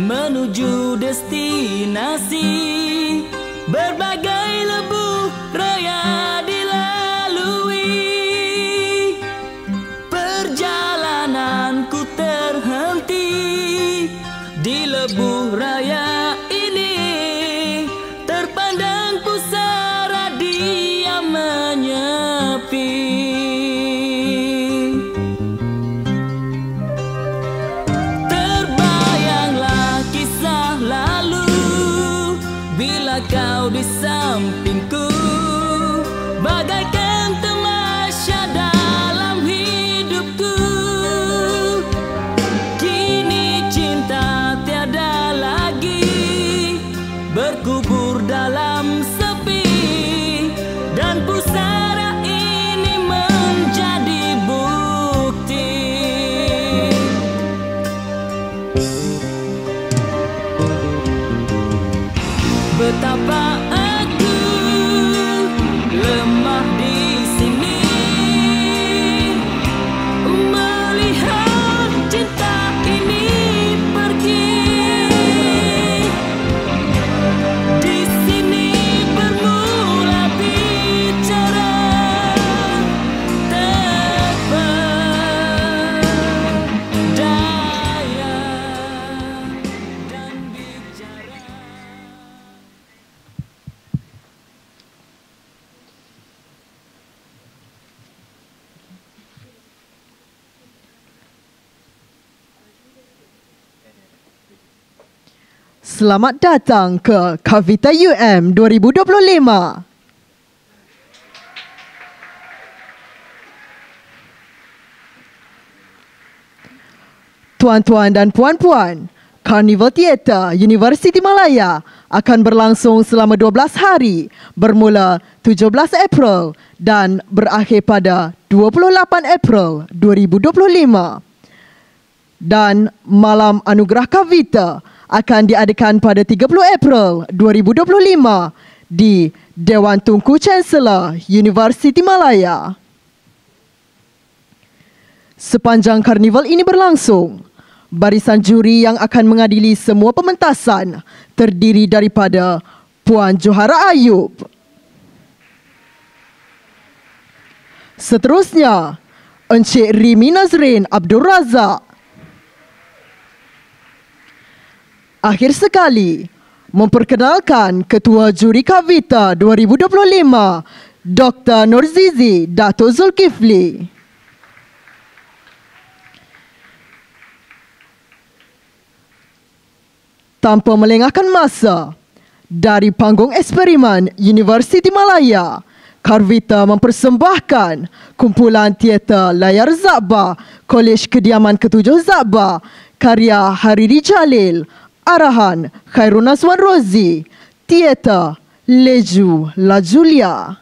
menuju destinasi. Berbagai lebuh raya dilalui, perjalananku terhenti di lebuh raya ini. Terpandang pusara dia menyepi. Terbayanglah kisah lalu bila kau di sampingku, bagaikan tamasya dalam hidupku. Kini cinta tiada lagi berkubur dalam sepi, dan pusara ini menjadi bukti betapa aku lemah di sini melihat cinta ini pergi. Di sini bermula bicara terpedaya dan bicara. Selamat datang ke Kavita UM 2025. Tuan-tuan dan puan-puan, Karnival Teater Universiti Malaya akan berlangsung selama 12 hari bermula 17 April dan berakhir pada 28 April 2025. Dan Malam Anugerah Kavita akan diadakan pada 30 April 2025 di Dewan Tunku Chancellor Universiti Malaya. Sepanjang karnival ini berlangsung, barisan juri yang akan mengadili semua pementasan terdiri daripada Puan Johara Ayub. Seterusnya, Encik Rimi Nazrin Abdul Razak. Akhir sekali, memperkenalkan Ketua Juri Kavita 2025, Dr. Nurzizi Dato' Zulkifli. Tanpa melengahkan masa, dari panggung eksperimen Universiti Malaya, Kavita mempersembahkan kumpulan teater layar Zakba Kolej Kediaman Ketujuh Zakba karya Hariri Jalil, arahan Khairul Nazwan Rozi, teater Leju La Julia.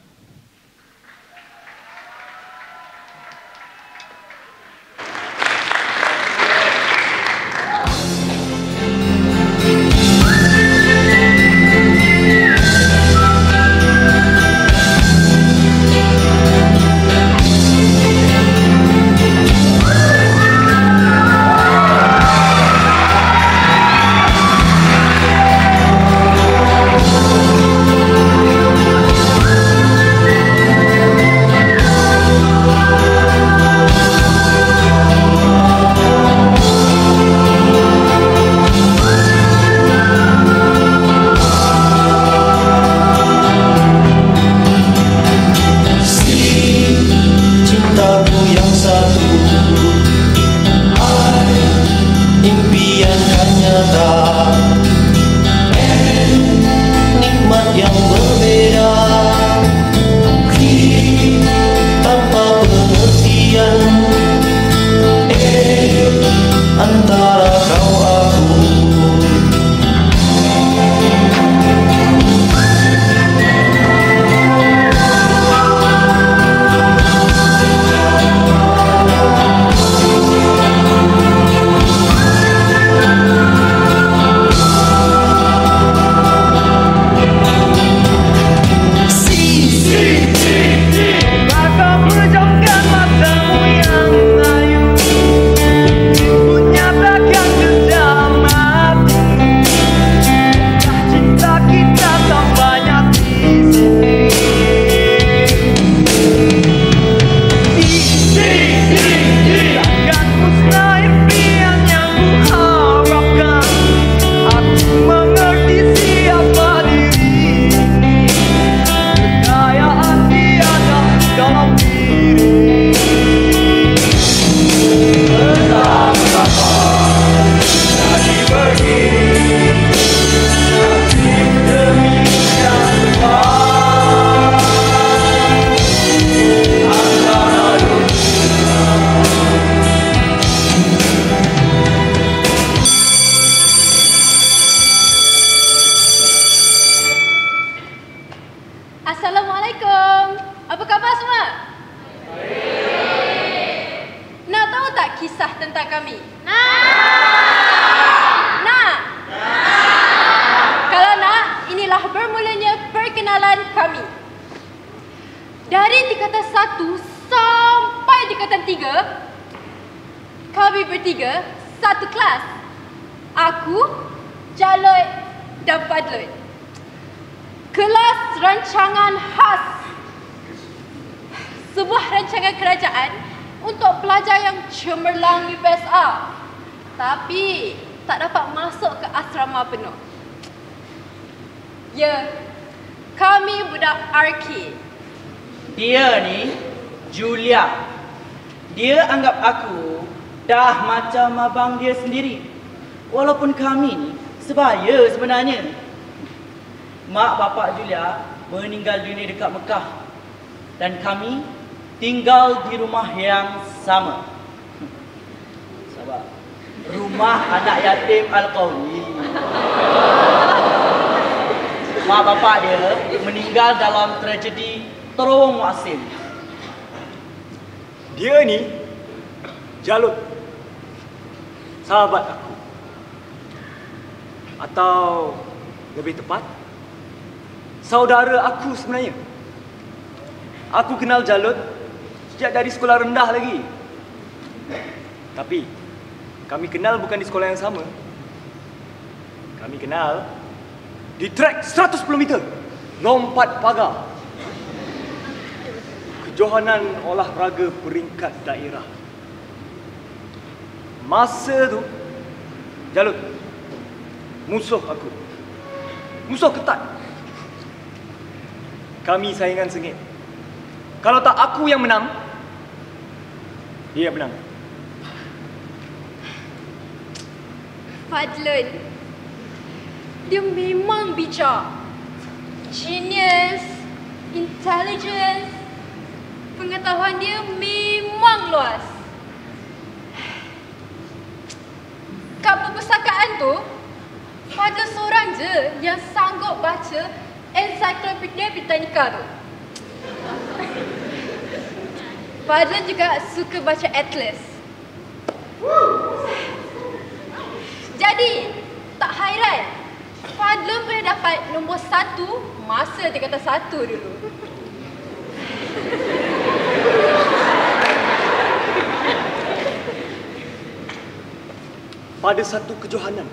bertiga satu kelas. Aku, Jalud dan Fadlun. Kelas rancangan khas. Sebuah rancangan kerajaan untuk pelajar yang cemerlang UPSR tapi tak dapat masuk ke asrama penuh. Ya, kami budak arki. Dia ni Julia. Dia anggap aku dah macam abang dia sendiri. Walaupun kami ni sebaya sebenarnya. Mak bapak Julia meninggal dunia dekat Mekah. Dan kami tinggal di rumah yang sama. Sabar. Rumah anak yatim Al-Qawi. Mak bapak dia meninggal dalam tragedi Terowong Muasim. Dia ni Jalud, sahabat aku. Atau lebih tepat, saudara aku sebenarnya. Aku kenal Jalud sejak dari sekolah rendah lagi. Tapi kami kenal bukan di sekolah yang sama. Kami kenal di trek 110 meter lompat pagar, kejohanan olahraga peringkat daerah. Masa tu Jalud musuh aku, musuh ketat. Kami saingan sengit. Kalau tak aku yang menang, dia menang. Fadlun, dia memang bijak. Genius, intelligence, pengetahuan dia memang luas. Kat perpustakaan tu, Fadlun seorang je yang sanggup baca Encyclopedia Britannica tu. Fadlun juga suka baca atlas. Jadi, tak hairan Fadlun boleh dapat nombor 1 masa dia kata 1 dulu. Pada satu kejohanan,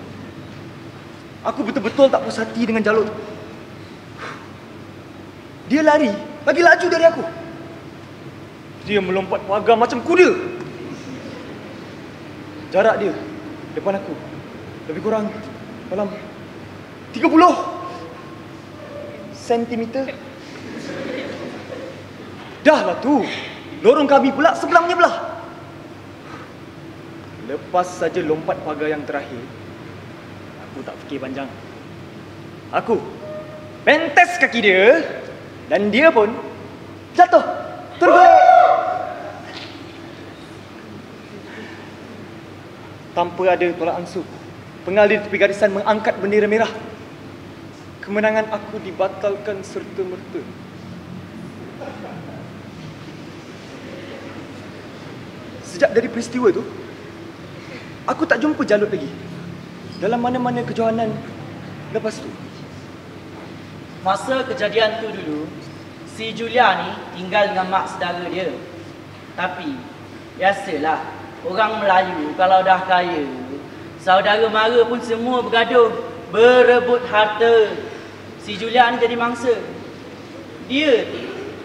aku betul-betul tak puas hati dengan Jalud. Dia lari lagi laju dari aku. Dia melompat pagar macam kuda. Jarak dia depan aku lebih kurang dalam 30 sentimeter. Dah lah tu, lorong kami pula sebelah menyebelah. Lepas saja lompat pagar yang terakhir, aku tak fikir panjang. Aku pentes kaki dia dan dia pun jatuh tergolek. Tanpa ada tolak ansur, pengalih tepi garisan mengangkat bendera merah. Kemenangan aku dibatalkan serta-merta. Sejak dari peristiwa itu, aku tak jumpa Jalud lagi dalam mana-mana kejohanan lepas tu. Masa kejadian tu dulu, si Julia ni tinggal dengan mak saudara dia. Tapi, biasalah, orang Melayu kalau dah kaya, saudara mara pun semua bergaduh, berebut harta. Si Julia ni jadi mangsa. Dia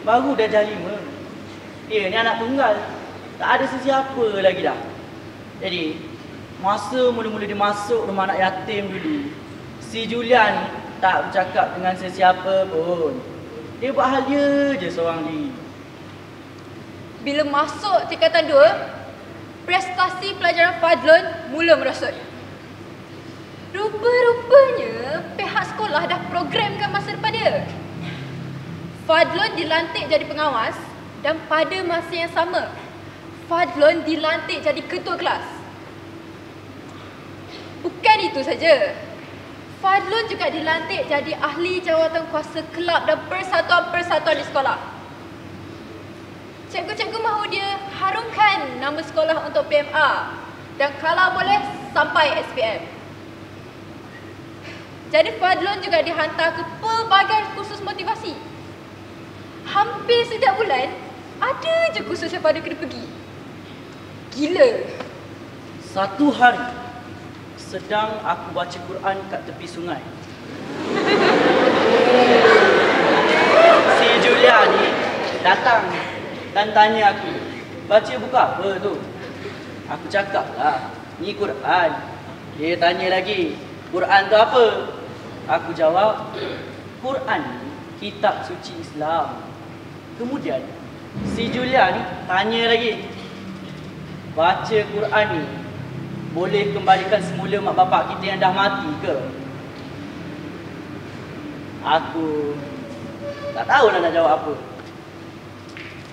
baru darjah 5. Dia ni anak tunggal. Tak ada sesiapa lagi dah. Jadi, masa mula-mula dia masuk rumah anak yatim dulu, si Julia ni tak bercakap dengan sesiapa pun. Dia buat hal dia je seorang diri. Bila masuk tingkatan 2, prestasi pelajaran Fadlun mula merosot. Rupa-rupanya pihak sekolah dah programkan masa depan dia. Fadlun dilantik jadi pengawas dan pada masa yang sama, Fadlun dilantik jadi ketua kelas. Bukan itu saja, Fadlun juga dilantik jadi ahli jawatan kuasa kelab dan persatuan-persatuan di sekolah. Cikgu-cikgu mahu dia harumkan nama sekolah untuk PMA dan kalau boleh sampai SPM. Jadi Fadlun juga dihantar ke pelbagai kursus motivasi. Hampir setiap bulan ada je kursus yang Fadlun kena pergi. Gila. Satu hari sedang aku baca Quran kat tepi sungai. Si Julia ni datang dan tanya aku, baca buku apa tu? Aku cakap lah, ni Quran. Dia tanya lagi, Quran tu apa? Aku jawab, Quran ni kitab suci Islam. Kemudian si Julia ni tanya lagi, baca Quran ni boleh kembalikan semula mak bapak kita yang dah mati ke? Aku tak tahu nak jawab apa.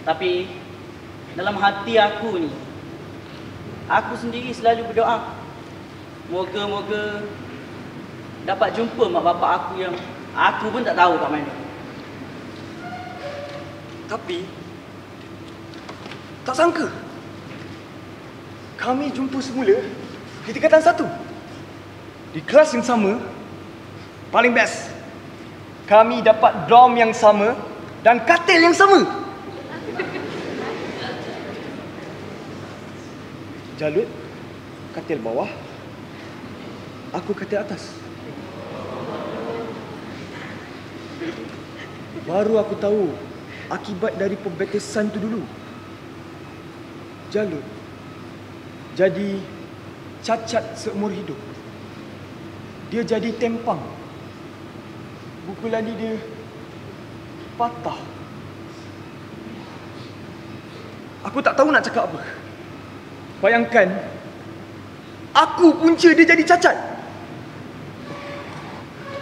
Tapi dalam hati aku ni, aku sendiri selalu berdoa, moga-moga dapat jumpa mak bapak aku yang aku pun tak tahu kat mana. Tapi tak sangka kami jumpa semula di tingkatan 1. Di kelas yang sama. Paling best, kami dapat dorm yang sama dan katil yang sama. Jalut katil bawah, aku katil atas. Baru aku tahu akibat dari pembatasan tu dulu. Jalut jadi cacat seumur hidup. Dia jadi tempang. Buku lali dia patah. Aku tak tahu nak cakap apa. Bayangkan, aku punca dia jadi cacat.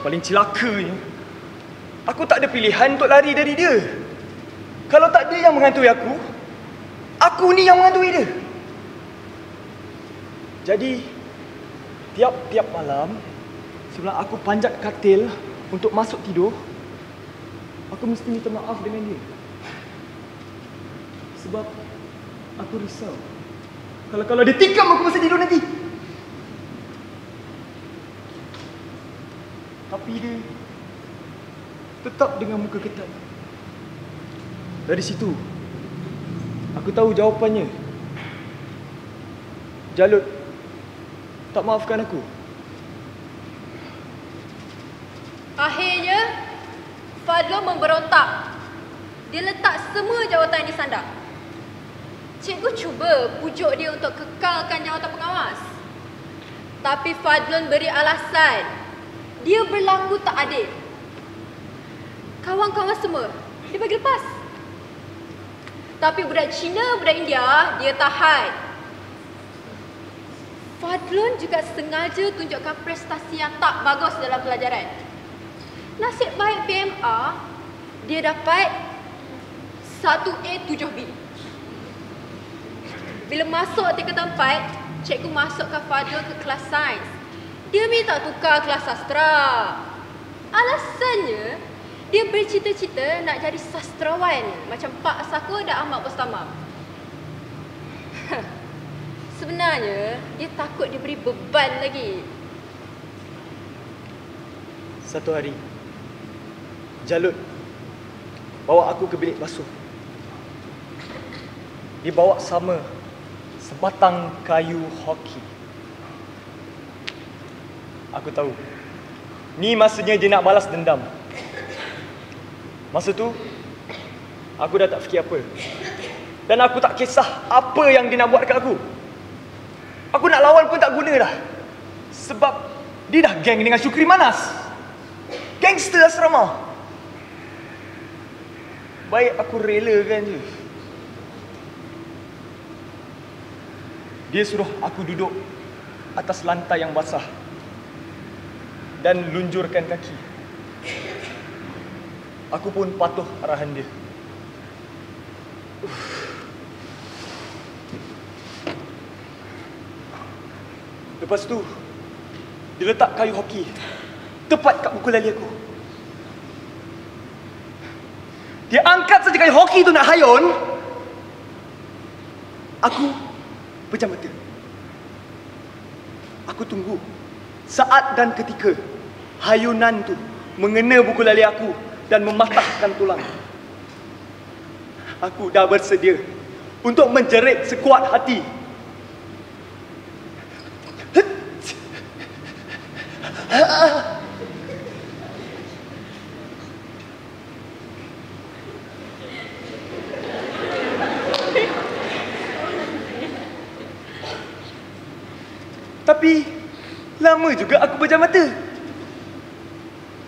Paling celakanya, aku tak ada pilihan untuk lari dari dia. Kalau tak dia yang menghantui aku ni yang menghantui dia. Jadi, tiap-tiap malam, sebelum aku panjat katil untuk masuk tidur, aku mesti minta maaf dengan dia. Sebab aku risau kalau dia tikam aku masa tidur nanti. Tapi dia tetap dengan muka ketat. Dari situ, aku tahu jawapannya. Jalut tak maafkan aku. Akhirnya, Fadlon memberontak. Dia letak semua jawatan di sandar. Cikgu cuba pujuk dia untuk kekalkan jawatan pengawas. Tapi Fadlon beri alasan. Dia berlaku tak adil. Kawan-kawan semua, dia bagi lepas. Tapi budak Cina, budak India, dia tahan. Fadlon juga sengaja tunjukkan prestasi yang tak bagus dalam pelajaran. Nasib baik PMA, dia dapat 1A 7B. Bila masuk tingkatan 4, cikgu masukkan Fadlon ke kelas sains. Dia minta tukar kelas sastra. Alasannya, dia bercita-cita nak jadi sastrawan macam Pak Sakur dan Ahmad Mustamam. Sebenarnya, dia takut diberi beban lagi. Satu hari, Jalut bawa aku ke bilik basuh. Dia bawa sama sebatang kayu hoki. Aku tahu, ni masanya dia nak balas dendam. Masa tu, aku dah tak fikir apa. Dan aku tak kisah apa yang dia nak buat kat aku. Aku nak lawan pun tak guna dah. Sebab dia dah geng dengan Syukri Manas. Gangster asrama. Baik aku relakan je. Dia suruh aku duduk atas lantai yang basah dan lunjurkan kaki. Aku pun patuh arahan dia. Lepas tu, dia letak kayu hoki tepat kat buku lali aku. Dia angkat saja kayu hoki tu nak hayun. Aku pejam mata. Aku tunggu saat dan ketika hayunan tu mengena buku lali aku dan mematahkan tulang. Aku dah bersedia untuk menjerit sekuat hati. Tapi lama juga aku pejam mata.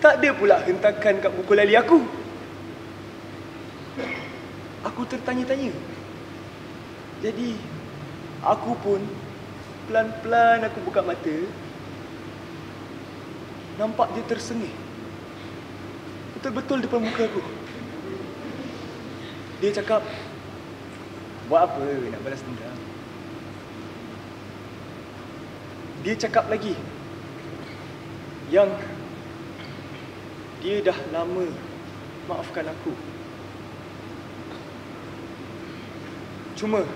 Tak ada pula hentakan kat buku lali aku. Aku tertanya-tanya. Jadi aku pun pelan-pelan aku buka mata. Nampak dia tersengih. Betul-betul depan muka aku. Dia cakap, "Buat apa nak balas dendam?" Dia cakap lagi yang dia dah lama maafkan aku. Cuma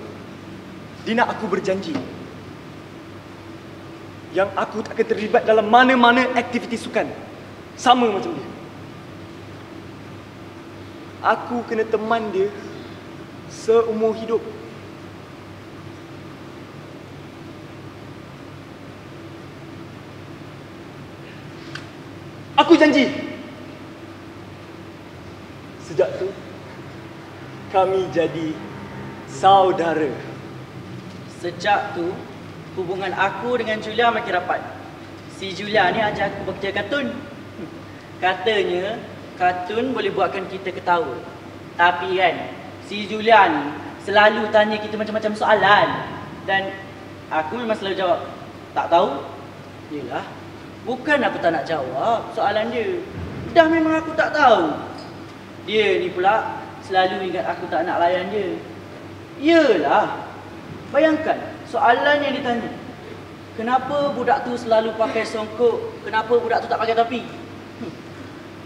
dia nak aku berjanji yang aku tak akan terlibat dalam mana-mana aktiviti sukan. Sama macam dia. Aku kena teman dia seumur hidup. Aku janji. Sejak tu kami jadi saudara. Sejak tu hubungan aku dengan Julia makin rapat. Si Julia ni ajar aku bekerja kartun. Katanya kartun boleh buatkan kita ketawa. Tapi kan si Julia ni selalu tanya kita macam-macam soalan. Dan aku memang selalu jawab, tak tahu. Yelah, bukan aku tak nak jawab soalan dia. Dah memang aku tak tahu. Dia ni pula selalu ingat aku tak nak layan dia. Yelah, bayangkan soalan yang ditanya. Kenapa budak tu selalu pakai songkok? Kenapa budak tu tak pakai topi?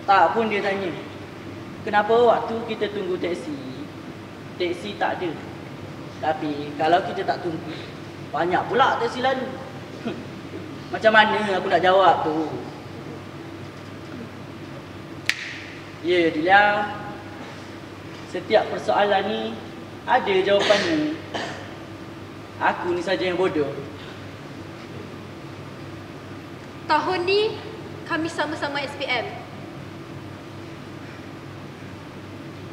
Tak pun dia tanya. Kenapa waktu kita tunggu teksi tak ada. Tapi kalau kita tak tunggu, banyak pula teksi lalu. Macam mana aku nak jawab tu? Ya, Julia. Setiap persoalan ni ada jawapannya. Aku ni saja yang bodoh. Tahun ni kami sama-sama SPM.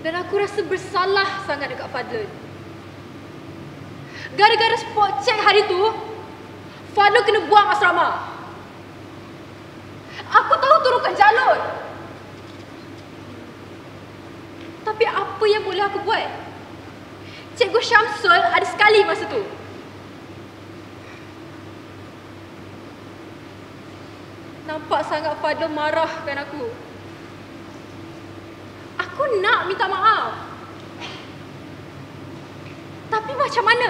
Dan aku rasa bersalah sangat dekat Fadlun. Gara-gara spot check hari tu, Fadlun kena buang asrama. Aku tahu turunkan jalur. Tapi apa yang boleh aku buat? Cikgu Syamsul ada sekali masa tu. Nampak sangat Fadlun marahkan aku. Aku nak minta maaf. Tapi macam mana?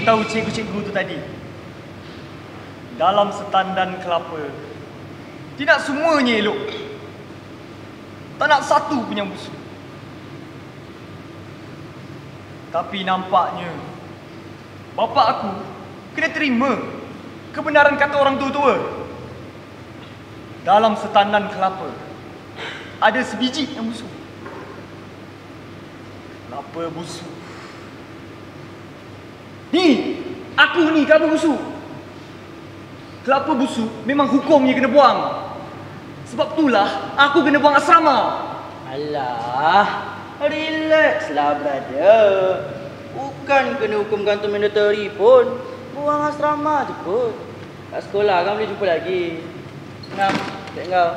tahu cikgu-cikgu tu tadi, dalam setandan kelapa, tidak semuanya elok. Tak nak satu pun yang busuk. Tapi nampaknya bapa aku kena terima kebenaran kata orang tua-tua. Dalam setandan kelapa ada sebiji yang busuk. Kelapa busuk. Ni, aku ni kelapa busuk. Kelapa busuk memang hukumnya kena buang. Sebab itulah aku kena buang asrama. Alah, relaxlah brother. Bukan kena hukum gantung mandatory pun. Buang asrama je pun. Kat sekolah kan boleh jumpa lagi. Ngam, cik kau.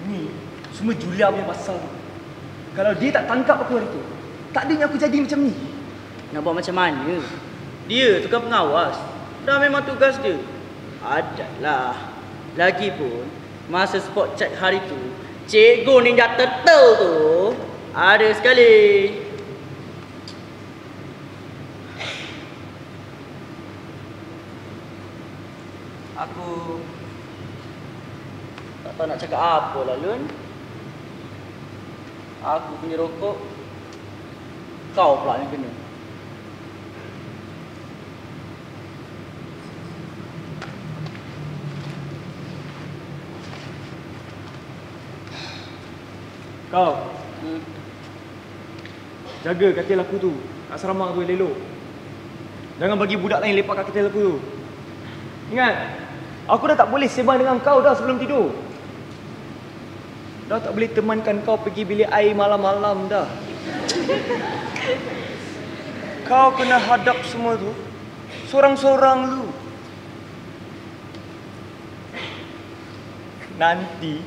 Ni semua Julia punya pasal. Kalau dia tak tangkap aku hari tu, tak adanya aku jadi macam ni. Nak buat macam mana? Dia tukang pengawas. Dah memang tugas dia. Adalah. Lagipun, masa spot check hari tu, cikgu ninja turtle tu ada sekali. Aku tak tahu nak cakap apa lah, Lun. Aku punya rokok, kau pula yang kena. Kau jaga katil aku tu. Asrama tu elok. Jangan bagi budak lain lepak kat katil aku tu. Ingat, aku dah tak boleh sembang dengan kau dah sebelum tidur. Dah tak boleh temankan kau pergi bilik air malam-malam dah. Kau kena hadap semua tu sorang-sorang lu. Nanti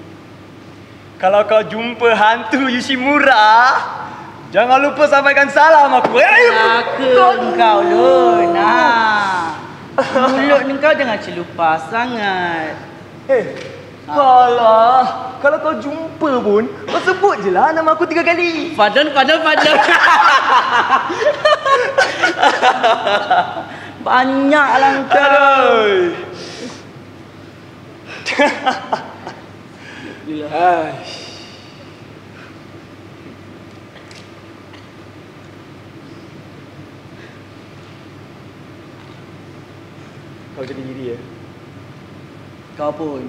kalau kau jumpa hantu Yoshimura, jangan lupa sampaikan salam aku. Kau Lun. Mulut kau jangan celupa sangat. Alah, kalau kau jumpa pun, kau sebut je lah nama aku 3 kali. Fadlan. Banyaklah kau. Kau jadi diri ya. Kau pun.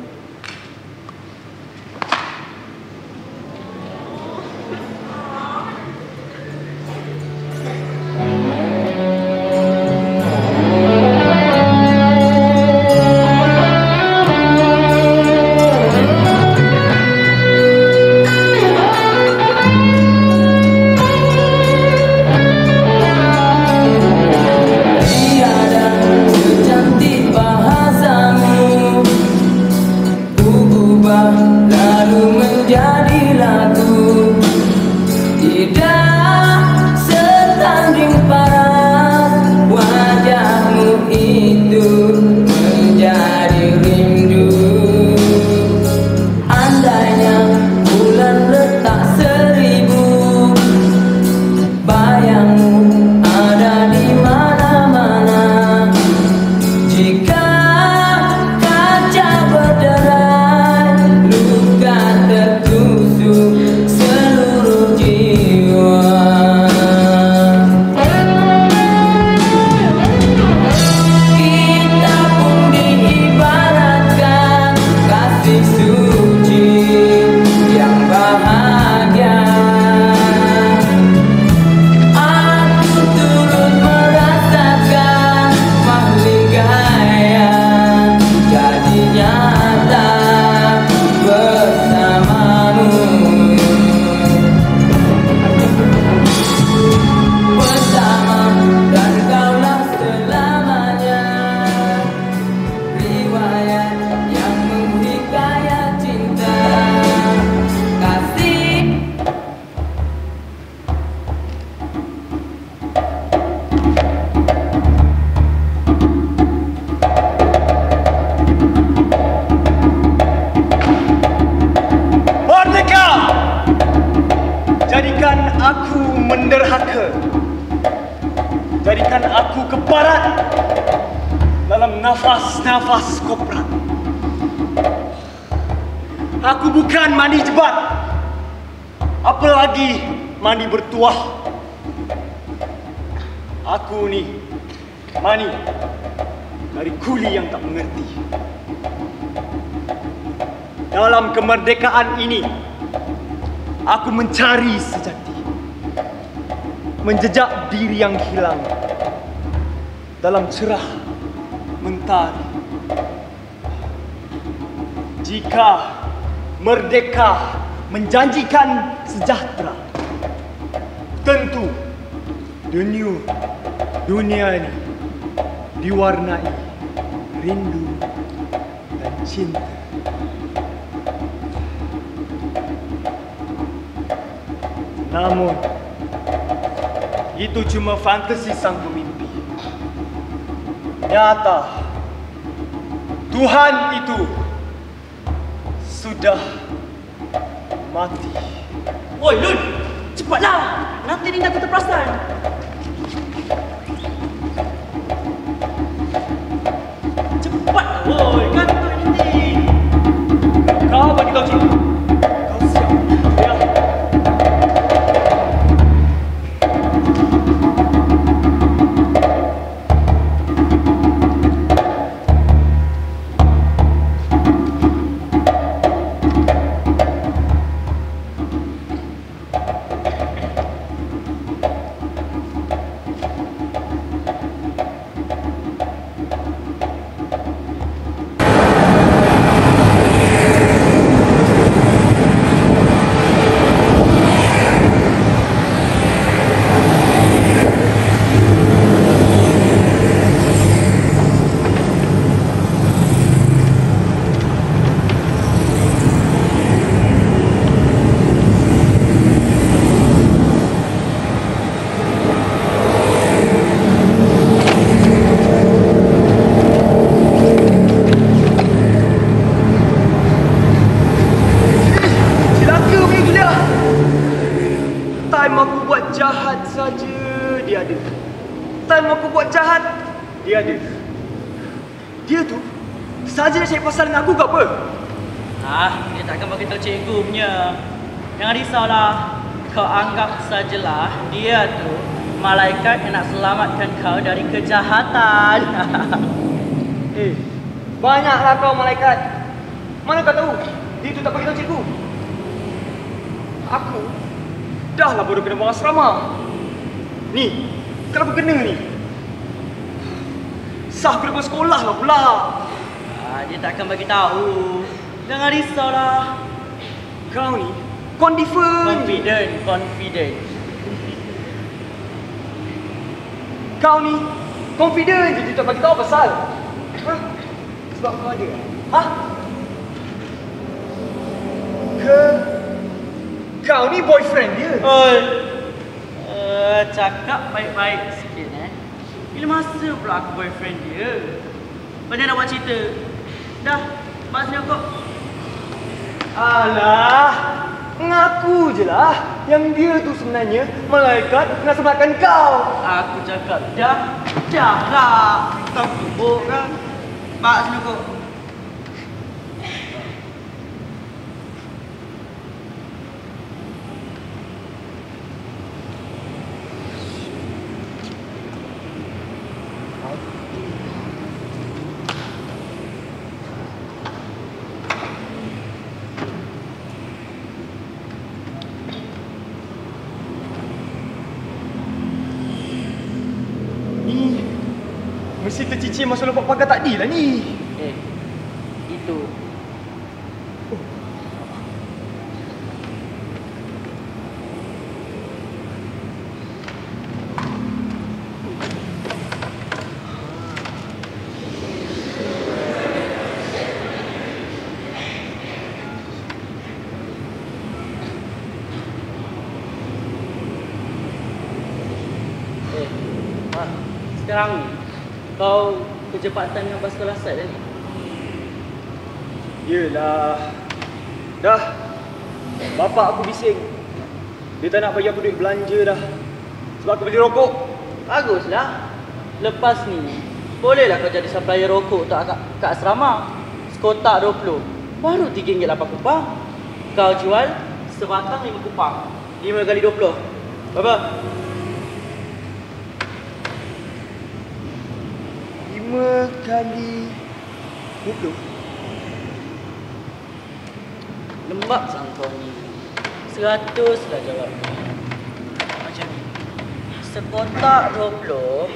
Tiada secantik bahasamu derhaka. Jadikan aku keparat dalam nafas-nafas koprat. Aku bukan mani jebat, apalagi mani bertuah. Aku ni mani dari kuli yang tak mengerti. Dalam kemerdekaan ini, aku mencari sejati, menjejak diri yang hilang dalam cerah mentari. Jika merdeka menjanjikan sejahtera, tentu dunia ini diwarnai rindu dan cinta. Namun, itu cuma fantasi sang pemimpi. Nyata, Tuhan itu sudah mati. Oi Lun, cepatlah. Nanti Dinda kata perasan. Cepat. Oi, kantor ini. Kau bagi tahu cikgu. Kau siap. Ya. Jahat saja dia ada. Time aku buat jahat, dia ada. Dia tu saja nak cari pasal dengan aku ke apa? Dia takkan bagi tahu cikgu punya. Jangan risaulah. Kau anggap sajalah dia tu malaikat yang nak selamatkan kau dari kejahatan. Banyaklah kau malaikat. Mana kau tahu dia tu tak bagi tahu cikgu? Aku dah lah baru kena buang asrama. Ni, kenapa kena ni? Sah kena buang sekolah lah pula. Dia takkan bagi tahu. Jangan risaulah. Kau ni confident. Confident. Kau ni confident je dia tak bagi tahu pasal. Sebab kau ada. Kau ni boyfriend dia. Cakap baik-baik sikit Bila masa pula aku boyfriend dia? Banyak nak buat cerita. Dah, bahas ni kau. Alah, ngaku je lah yang dia tu sebenarnya malaikat nak selamatkan kau. Aku cakap dah lah. Kau kebuk kan? Bahas ni kau. Mesti tercicir masuk lompat pagar tadi lah ni. Itu. Sekarang kau kerja part time dengan Baskara Side ni? Yelah. Dah. Bapak aku bising. Dia tak nak bagi aku duit belanja dah. Sebab aku beli rokok. Baguslah. Lepas ni, bolehlah kau jadi supplier rokok kat asrama. Sekotak 20. Baru RM3.8. Kau jual sebatang 5 kupang. 5 kali 20. Berapa? 5 kali 20. Lembab sang kau ni. 100 lah jawab. Macam ni. Sekotak 20,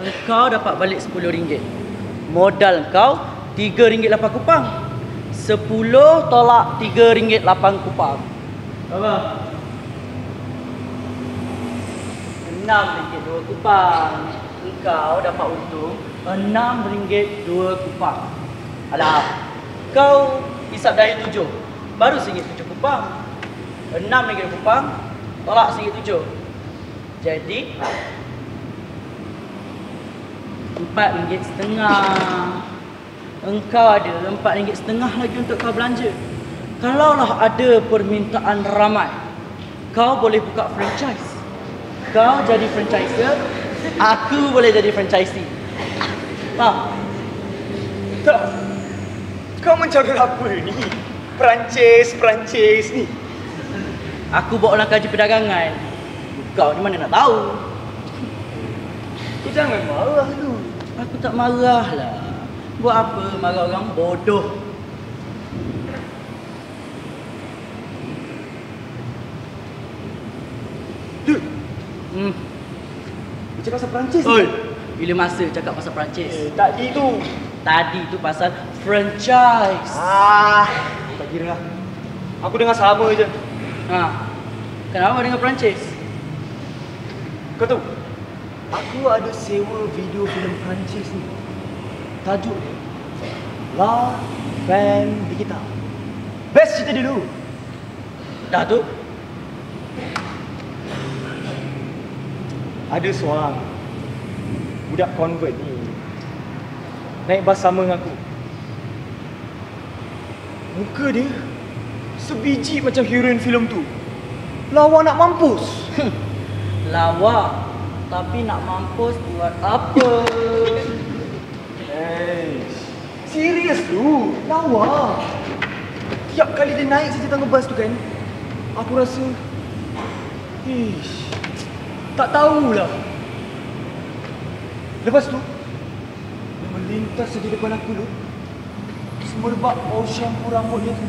engkau dapat balik RM10. Modal kau RM3.8. 10 tolak RM3.8. Berapa? RM6.2. Engkau dapat untung RM6.2. Alah, kau hisap dari 7. Baru RM1.7. RM6.2 tolak RM1.7. Jadi RM4.5. Engkau ada RM4.5 lagi untuk kau belanja. Kalaulah ada permintaan ramai, kau boleh buka franchise. Kau jadi franchiser, aku boleh jadi franchisee. Faham? Tak. Kau mencari apa ni? Perancis ni. Aku bawa orang kaji perdagangan. Kau ni mana nak tahu? Kau jangan marah tu. Aku tak marah lah. Buat apa marah orang bodoh? Dude, cakap pasal Perancis Oi, ni. bila masa cakap pasal Perancis? Tadi tu. Tadi tu pasal franchise. Tak kira lah. Aku dengar sama je. Ha. Kenapa dengan Perancis? Kau tahu, aku ada sewa video filem Perancis ni. Tajuk dia La Femme Digital. Best cerita dulu. Dah tu? Ada seorang budak convert ni naik bas sama dengan aku. Muka dia sebiji macam heroin filem tu. Lawa nak mampus. Lawa. Tapi nak mampus buat apa? Serius tu, lawa. Tiap kali dia naik saja tangga bas tu kan, aku rasa tak tahulah. Lepas tu dia melintas di depan aku tu. Semerbak bau shampoo rambut dia tu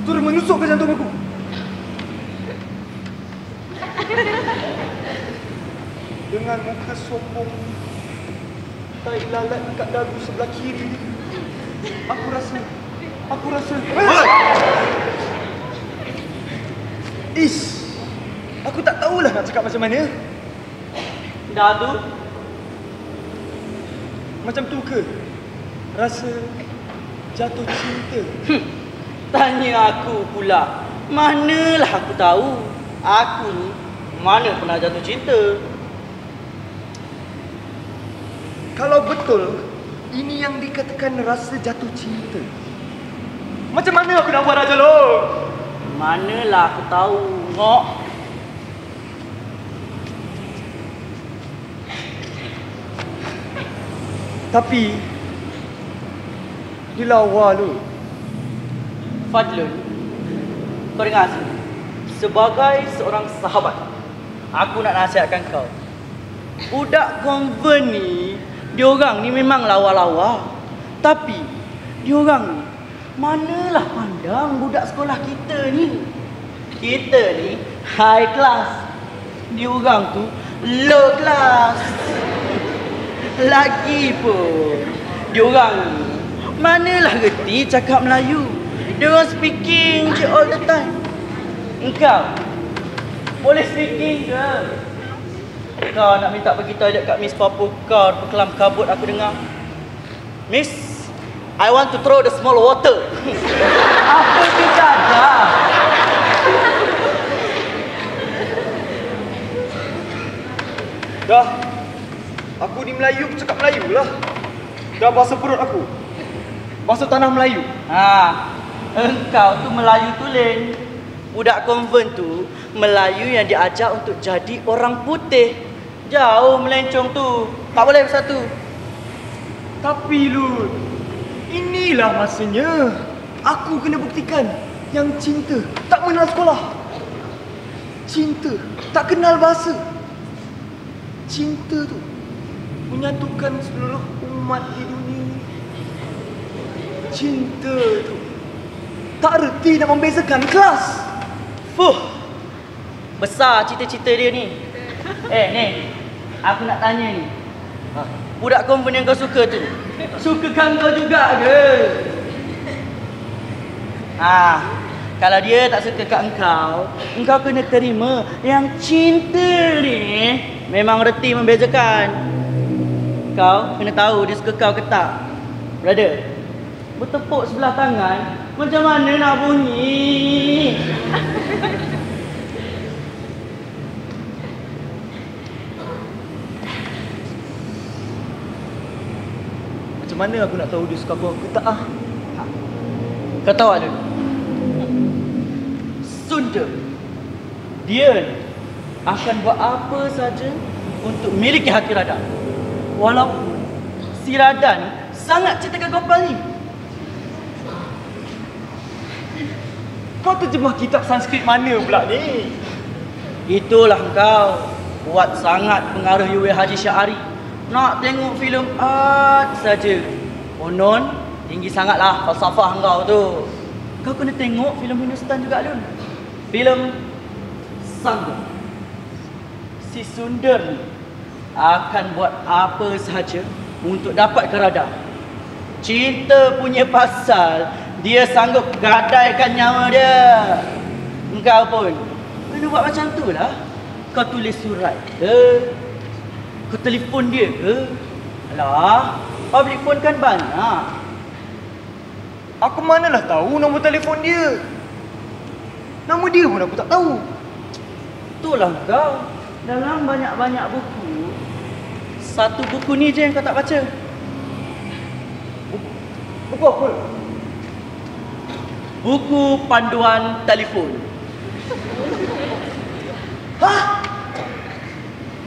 terus menusuk ke jantung aku. Dengan muka sombong, tai lalat kat dagu sebelah kiri dia. Aku rasa aku tak tahulah nak cakap macam mana. Dah tu? Macam tu ke rasa jatuh cinta? Tanya aku pula. Manalah aku tahu. Aku ni mana pernah jatuh cinta. Kalau betul ini yang dikatakan rasa jatuh cinta, macam mana aku nak buat Raja Long? Manalah aku tahu. Ngok. Tapi dia lawa lu. Fadlun, kau dengar sini. Sebagai seorang sahabat, aku nak nasihatkan kau. Budak convent ni, diorang ni memang lawa-lawa. Tapi diorang ni manalah pandang budak sekolah kita ni. Kita ni high class. Diorang tu low class. Lagi pun diorang ni manalah reti cakap Melayu. Diorang speaking je all the time. Engkau boleh speaking ke? Kau nak minta pergi toilet kat Miss Papa kau berkelam kabut aku dengar. Miss, I want to throw the small water. Apa tu dadah? Dah, aku ni Melayu, aku cakap Melayu lah. Dah basuh perut aku, basuh tanah Melayu. Ha, engkau tu Melayu tulen. Budak konvent tu Melayu yang diajar untuk jadi orang putih. Jauh melencong tu. Tak boleh bersatu. Tapi Lut, inilah masanya aku kena buktikan yang cinta tak mengenal sekolah. Cinta tak kenal bahasa. Cinta tu menyatukan seluruh umat di dunia. Cinta tu tak reti nak membezakan kelas. Besar cita-cita dia ni. Ni, aku nak tanya ni. Budak konven yang kau suka tu, sukakan kau juga ke? Kalau dia tak suka kat engkau kena terima yang cinta ni memang reti membezakan. Kau kena tahu dia suka kau ke tak. Brother, bertepuk sebelah tangan, macam mana nak bunyi? Macam mana aku nak tahu dia suka aku ke tak? Kau tahu tak? Sunda, dia akan buat apa saja untuk miliki hati Radha. Walaupun si Radha ni sangat cintakan Gopal ni. Kau terjemah kitab Sanskrit mana pula ni? Itulah kau buat sangat pengaruh UA Haji Syahari. Nak tengok filem art saja. Konon tinggi sangatlah falsafah kau tu. Kau kena tengok filem Hindustan juga Lun. Filem Sangga. Si Sundar ni akan buat apa sahaja untuk dapatkan Radha. Cinta punya pasal, dia sanggup gadaikan nyawa dia. Engkau pun kena buat macam tu lah. Kau tulis surat ke? Kau telefon dia ke? Alah, public phone kan banyak. Aku manalah tahu nombor telefon dia. Nama dia pun aku tak tahu. Itulah kau. Dalam banyak-banyak buku, satu buku ni je yang kau tak baca. Buku apa? Buku panduan telefon.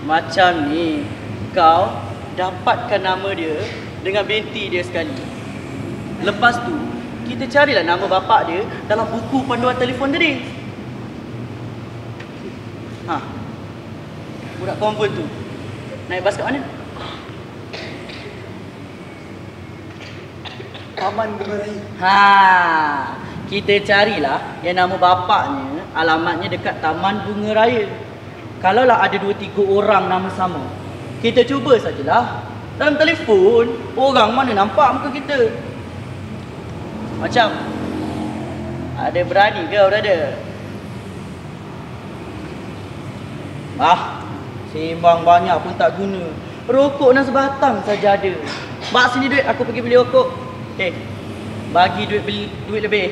Macam ni, kau dapatkan nama dia dengan binti dia sekali. Lepas tu, kita carilah nama bapak dia dalam buku panduan telefon tadi. Budak konven tu naik bas kat mana? Taman Bunga Raya. Kita carilah yang nama bapaknya, alamatnya dekat Taman Bunga Raya. Kalaulah ada 2-3 orang nama sama, kita cuba sajalah. Dalam telefon, orang mana nampak muka kita? Macam, ada berani ke brother? Sembang banyak pun tak guna. Rokok dan sebatang saja ada. Bak sini duit, aku pergi beli rokok. Bagi duit lebih.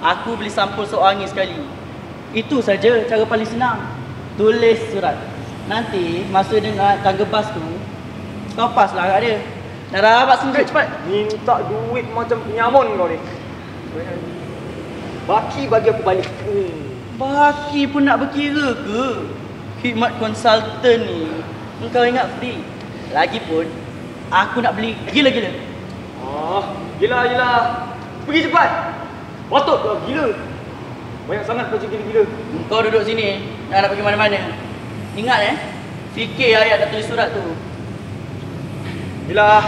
Aku beli sampul sok angin sekali. Itu saja cara paling senang. Tulis surat. Nanti masa dengan tangga bas tu, kau paslah kat dia. Nara, bak sini duit cepat. Minta duit macam penyamun kau ni. Baki bagi aku balik. Baki pun nak berkira ke? Khidmat konsultan ni engkau ingat free. Lagipun aku nak beli gila-gila. Gila. Pergi cepat. Patut kau gila. Banyak sangat kau gila-gila. Kau duduk sini, nak pergi mana-mana. Ingat fikir ayat dah tulis surat tu. Gila.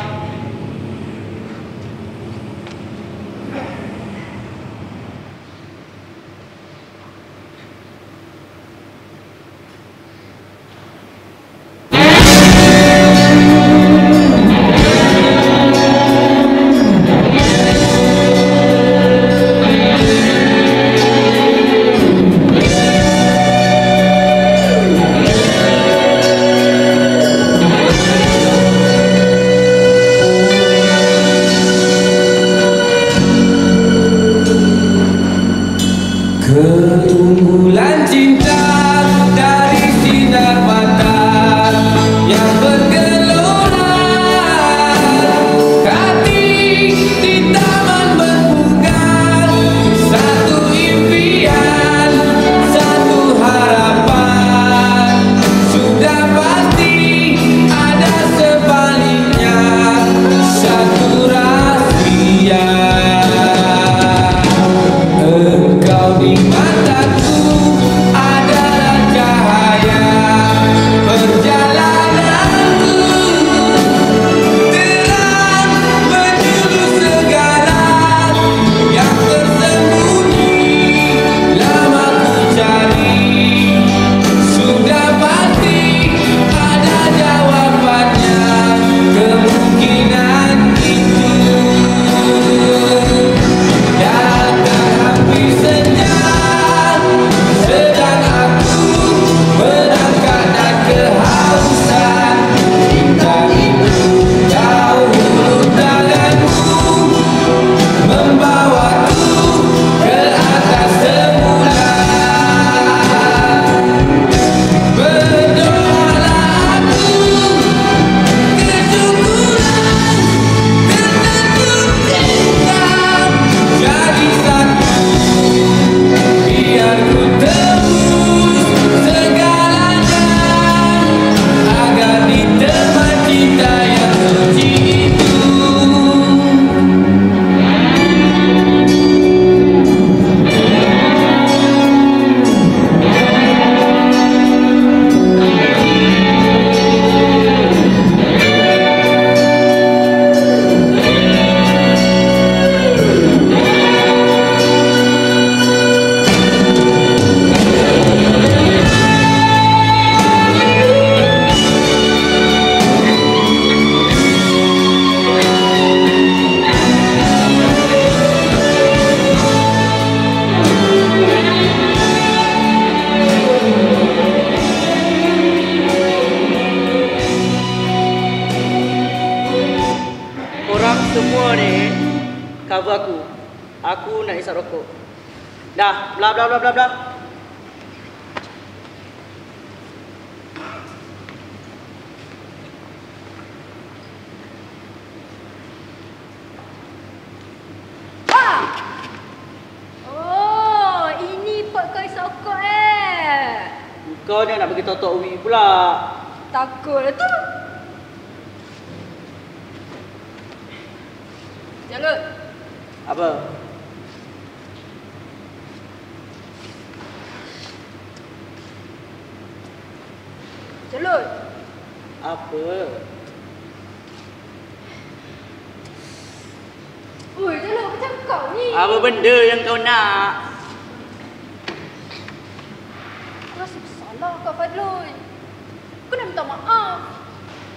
semua ni cover aku. Aku nak isap rokok. Dah, bla bla bla bla bla. Oh, ini pot kau isap rokok Kau ni nak bagi tahu Uwi pula. Takut tu. Jalut. Apa? Jalut. Apa? Oi, Jalut, macam kau ni. Apa benda yang kau nak? Aku rasa bersalah Kak Fadlun. Aku nak minta maaf.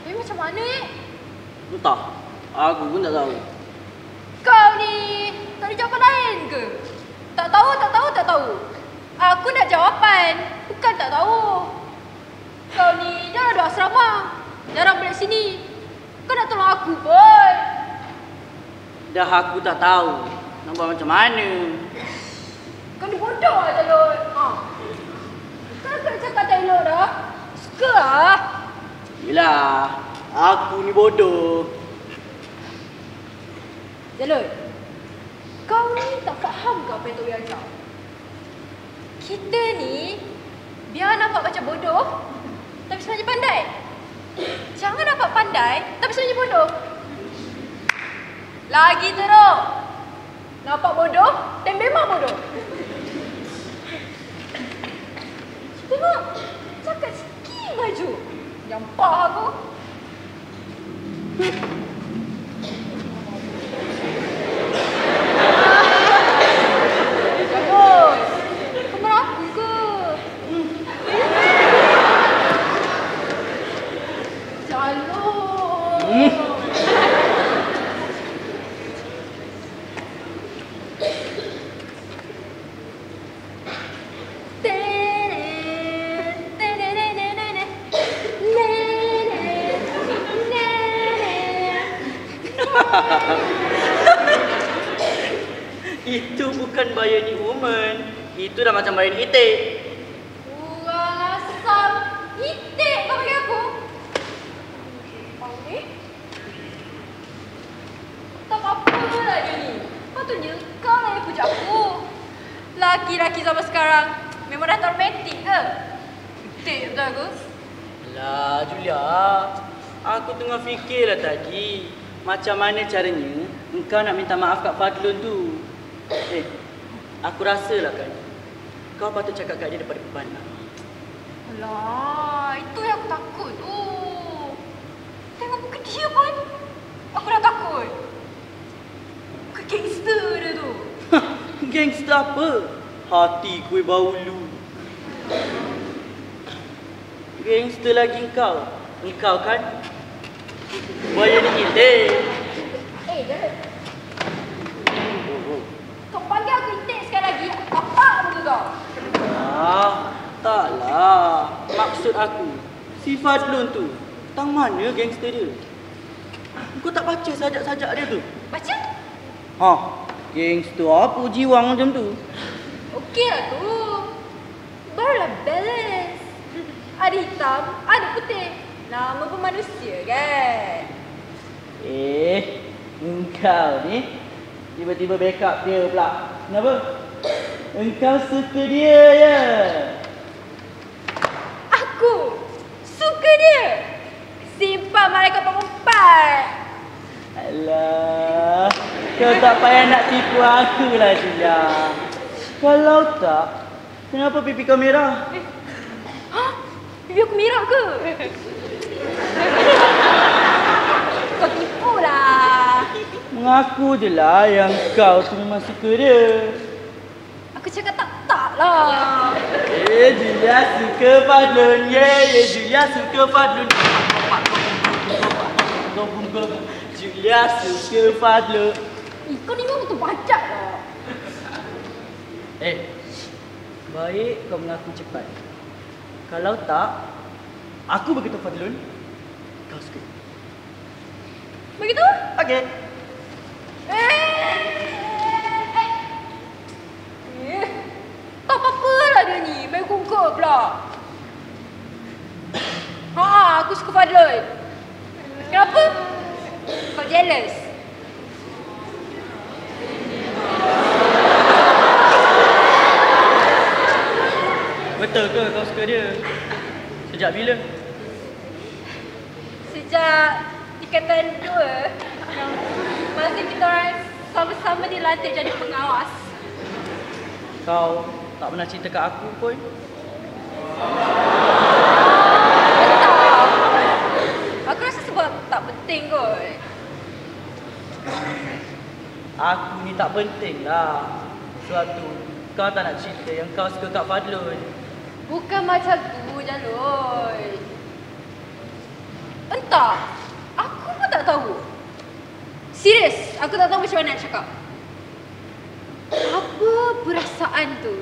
Tapi macam mana Entah. Aku pun tak tahu. Kau ni tak ada jawapan lain ke? Tak tahu, tak tahu, tak tahu. Aku nak jawapan. Bukan tak tahu. Kau ni dah ada asrama. Jarang balik sini. Kau nak tolong aku pun. Dah aku tak tahu nak buat macam mana. Kau ni bodoh lah Jalut. Kau nak cakap tak elok dah. Suka lah. Yelah, aku ni bodoh. Jalut, kau ni tak faham ke apa yang Tok Wei ajar? Kita ni biar nampak macam bodoh tapi sebenarnya pandai. Jangan nampak pandai tapi sebenarnya bodoh. Lagi teruk. Nampak bodoh dan memang bodoh. Tengok, cakap sikit maju. Nyampah aku. Bagus. Kau marah aku ke? Jalur. Itu bukan Bionic Woman. Itu dah macam Bionic Itik. Kurang asam. Itik kau bagi aku. Kau ni tak apa lah dia ni. Patutnya kau lah yang puja aku. Laki-laki zaman sekarang memang dah romantik ke? Itik betul aku. Alah, Julia. Aku tengah fikirlah tadi. Macam mana caranya engkau nak minta maaf kat Fadlun tu. Aku rasalah kan. Kau patut cakap kat dia daripada pandang. Alah, itu yang aku takut tu. Tengok muka dia pun. Aku dah takut. Muka gangster dia tu. Gangster apa? Hati kue bau lu. Gangster lagi engkau. Engkau kan Bionic Itik. Jangan. Kau panggil aku itik sekali lagi, aku tapak muka kau. Taklah. Maksud aku, si Fadlun tu, tang mana gangster dia? Kau tak baca sajak-sajak dia tu? Baca? Gangster apa jiwang macam tu? Okey lah tu. Barulah balance. Ada hitam, ada putih. Nama pun manusia kan? Engkau ni tiba-tiba backup dia pula. Kenapa? Engkau suka dia ya? Aku suka dia. Simpan malaikat perempuan. Alah, kau tak payah nak tipu aku lah Julia. Kalau tak, kenapa pipi kau merah? Pipi aku merah ke? Kau tipu lah. Mengaku je lah yang kau tu memang suka dia. Aku cakap tak lah. Julia suka Fadlun. Julia suka Fadlun. Julia suka Fadlun. Kau ni memang betul bajak lah. Baik kau mengaku cepat. Kalau tak, aku beritahu Fadlun, kau suka. Begitu? Okey. Fadlun. Kenapa? Kau jealous? Betul ke kau suka dia? Sejak bila? Sejak Ikatan 2, masa kita orang sama-sama dilantik jadi pengawas. Kau tak pernah cerita kat aku pun. Aku rasa sebab tak penting kot. Aku ni tak penting lah. Suatu kau tak nak cerita yang kau suka kat Fadlun. Bukan macam tu, Jalul. Entah. Aku pun tak tahu. Serius, aku tak tahu macam mana nak cakap. Apa perasaan tu?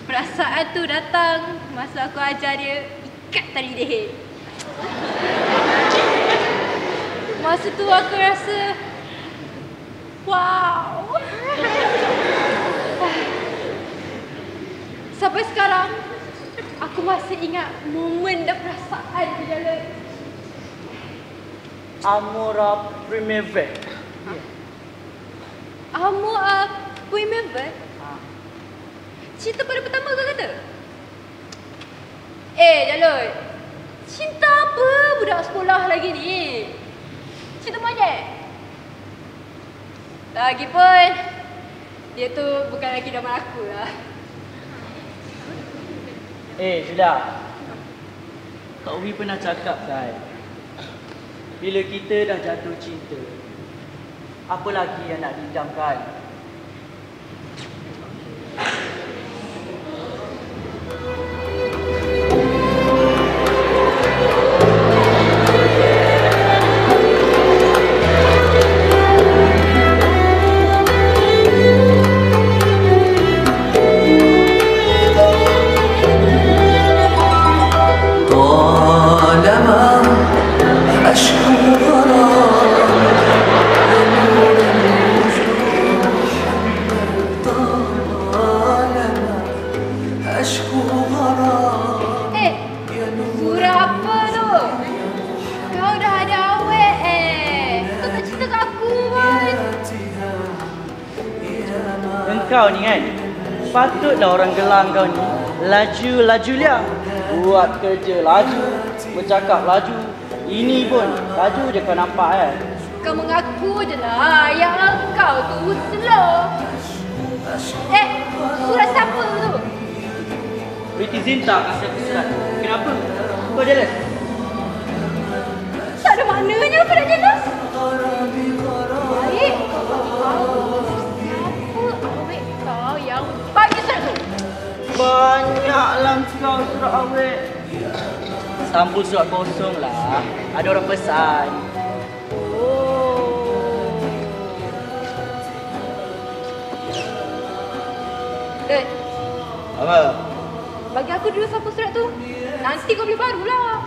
Perasaan tu datang masa aku ajar dia ikat tali leher. Masa tu aku rasa wow. Sampai sekarang aku masih ingat momen dan perasaan tu, Jalul. Amora Primavera. Primavera? Cinta pada pertama kau kata? Jalul, cinta apa budak sekolah lagi ni? Cinta monyet? Lagipun, dia tu bukan lelaki zaman aku lah. Sudah. Kak Uwi pernah cakap kan, bila kita dah jatuh cinta, apa lagi yang nak didamkan? Surah apa tu? Kau dah ada awet Kau tak cerita kat aku pun. Engkau ni kan, patutlah orang gelang kau ni laju-laju liang. Buat kerja laju, bercakap laju. Ini pun laju je kau nampak kan. Kau mengaku je lah yang kau tu slow. Surat siapa tu? Priti Zinta kasih aku surat. Kenapa? Kau jealous? Tak ada maknanya aku nak jealous. Baik. Siapa awet kau yang bagi surat tu? Banyaklah kau surat awet. Sambung surat kosong lah. Ada orang pesan. Apa? Bagi aku dulu siapa surat tu. Nanti kau beli barulah.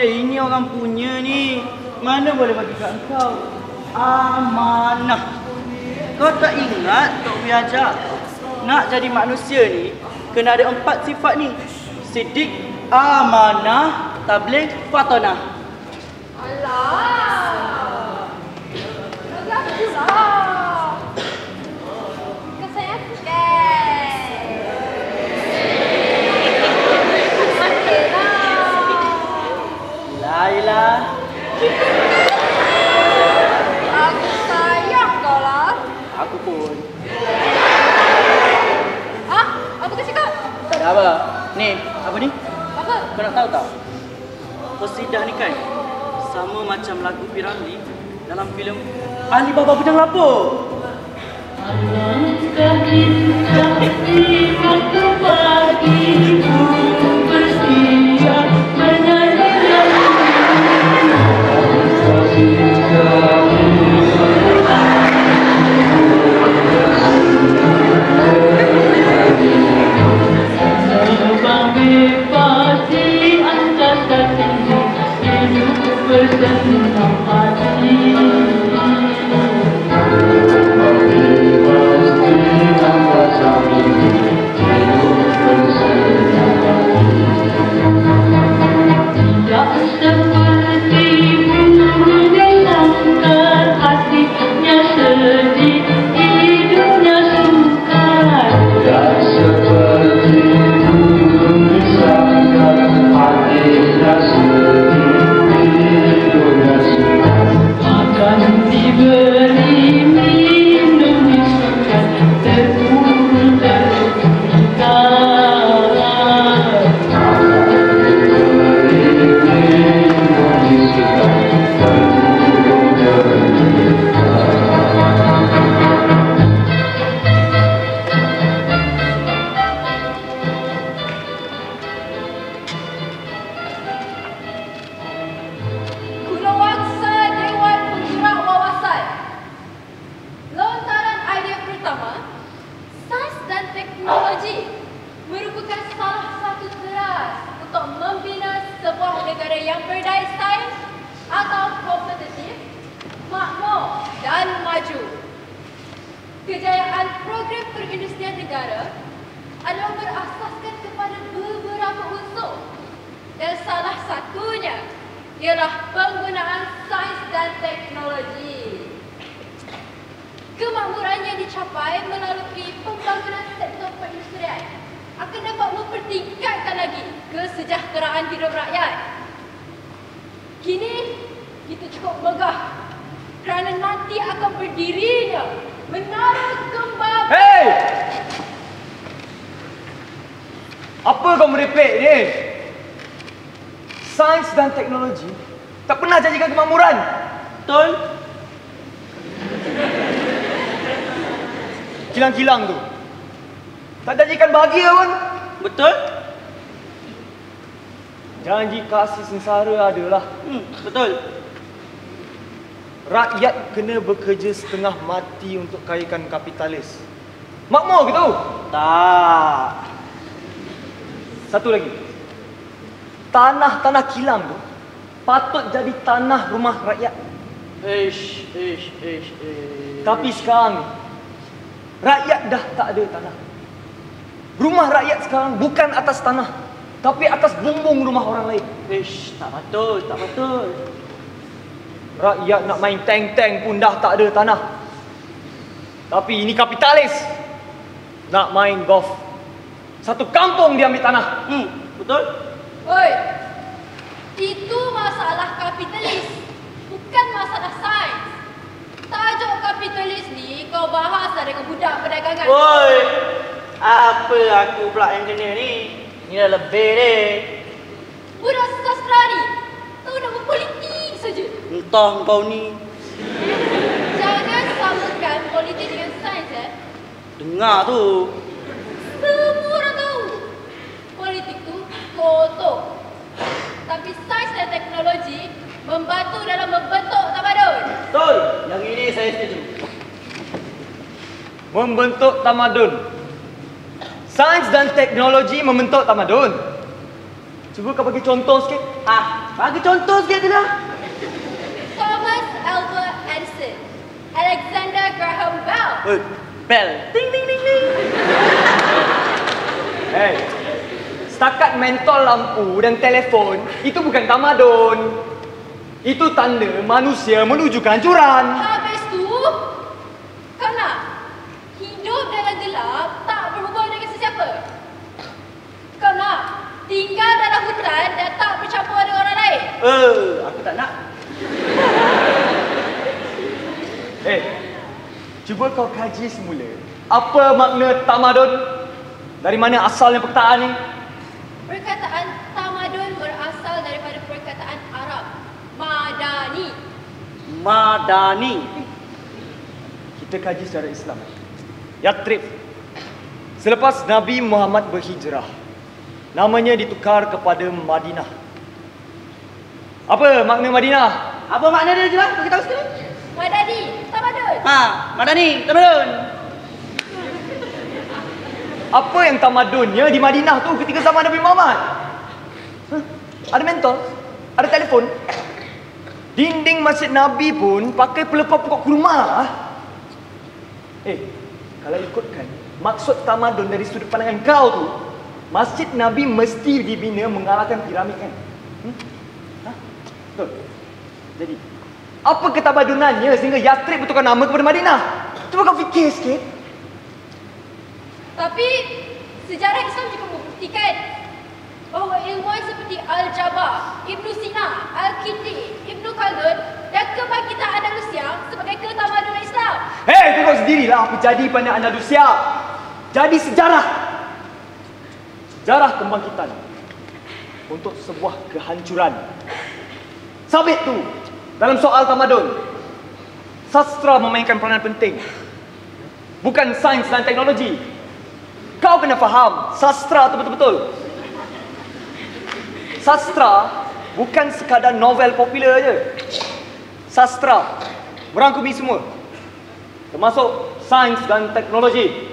Ini orang punya ni. Mana boleh bagi kat engkau? Amanah. Kau tak ingat Tok Wi ajar? Nak jadi manusia ni, kena ada 4 sifat ni. Siddiq, amanah, tabligh, fatonah. Alah. Bagi aku lah. Kau sayang aku kan? Laila. Aku sayang kau lah. Aku pun. Apa kau cakap? Tak ada apa. Ni, apa ni? Apa? Kau nak tahu tak? Qasidah ni kan sama macam lagu Piramli dalam filem Ali Baba Bujang Lapuk. Alangkah indah di waktu pagiku bersedia menyanyi terbang bebas di angkasa tinggi, hidup bersenang hati. Angkasa tinggi, hidup bersenang hati. negara yang berdaya sains atau kompetitif, makmur dan maju. Kejayaan program perindustrian negara adalah berasaskan kepada beberapa unsur dan salah satunya ialah penggunaan sains dan teknologi. Kemakmuran yang dicapai melalui pembangunan sektor perindustrian akan dapat mempertingkatkan lagi kesejahteraan hidup rakyat. Kini, kita cukup megah kerana nanti akan berdirinya Menara Kembang. Hei! Apa kau merepek ni? Sains dan teknologi tak pernah janjikan kemakmuran. Betul? Kilang-kilang tu tak janjikan bahagia pun. Betul? Janji kasih sengsara adalah Betul. rakyat kena bekerja setengah mati untuk kayakan kapitalis. Makmur ke tu? Tak. Satu lagi. Tanah-tanah kilang tu patut jadi tanah rumah rakyat. Ish. Tapi sekarang ni, rakyat dah tak ada tanah. Rumah rakyat sekarang bukan atas tanah, tapi atas bumbung rumah orang lain. Ish, tak betul, tak betul. Rakyat nak main tank-tank pun dah tak ada tanah. Tapi ini kapitalis. Nak main golf, satu kampung dia ambil tanah. Betul? Oi, itu masalah kapitalis, bukan masalah sains. Tajuk kapitalis ni kau bahas dah dengan budak perdagangan. Woi, apa aku pula yang kena ni? Ni dah lebih ni. Budak sastra ni tahu nak berpolitik saja. Entah kau ni. Jangan samakan politik dengan sains Dengar tu. Semua orang tahu politik tu kotor. Tapi sains dan teknologi membantu dalam membentuk tamadun. Betul. Yang ini saya setuju. Membentuk tamadun. Sains dan teknologi membentuk tamadun. Cuba kau bagi contoh sikit. Bagi contoh sikit je lah. Thomas Alva Edison, Alexander Graham Bell. Bell. Ding ding ding ding. Hey, setakat mentol lampu dan telefon itu bukan tamadun. Itu tanda manusia menuju kehancuran. Habis tu, kau nak hidup dalam gelap tak berhubung dengan sesiapa. Kau nak tinggal dalam hutan dan tak bercampur dengan orang lain. Aku tak nak. Cuba kau kaji semula. Apa makna tamadun? Dari mana asalnya perkataan ni? Perkataan tamadun berasal daripada perkataan Arab madani. Madani. Kita kaji secara Islam. Yathrib. Selepas Nabi Muhammad berhijrah, namanya ditukar kepada Madinah. Apa makna Madinah? Apa makna dia je lah? Bagi tahu sikit. Madani, tamadun. Madani, tamadun. Apa yang tamadunnya di Madinah tu ketika zaman Nabi Muhammad? Ada mentol, ada telefon. Dinding masjid Nabi pun pakai pelepah pokok kurma. Kalau ikutkan maksud tamadun dari sudut pandangan kau tu, masjid Nabi mesti dibina mengalahkan piramid kan? Betul. Jadi, apa ketamadunannya sehingga Yathrib bertukar nama kepada Madinah? Cuba kau fikir sikit. Tapi sejarah Islam juga membuktikan bahawa ilmuwan seperti Al-Jabar, Ibn Sina, Al-Kindi, Ibn Khaldun dan kebangkitan Andalusia sebagai ketamadunan Islam. Tengok sendirilah apa jadi pada Andalusia. Jadi sejarah. Sejarah kebangkitan untuk sebuah kehancuran. Sabit tu dalam soal tamadun. Sastra memainkan peranan penting. Bukan sains dan teknologi. Kau kena faham sastra tu betul-betul. Sastra bukan sekadar novel popular je. Sastra merangkumi semua, termasuk sains dan teknologi.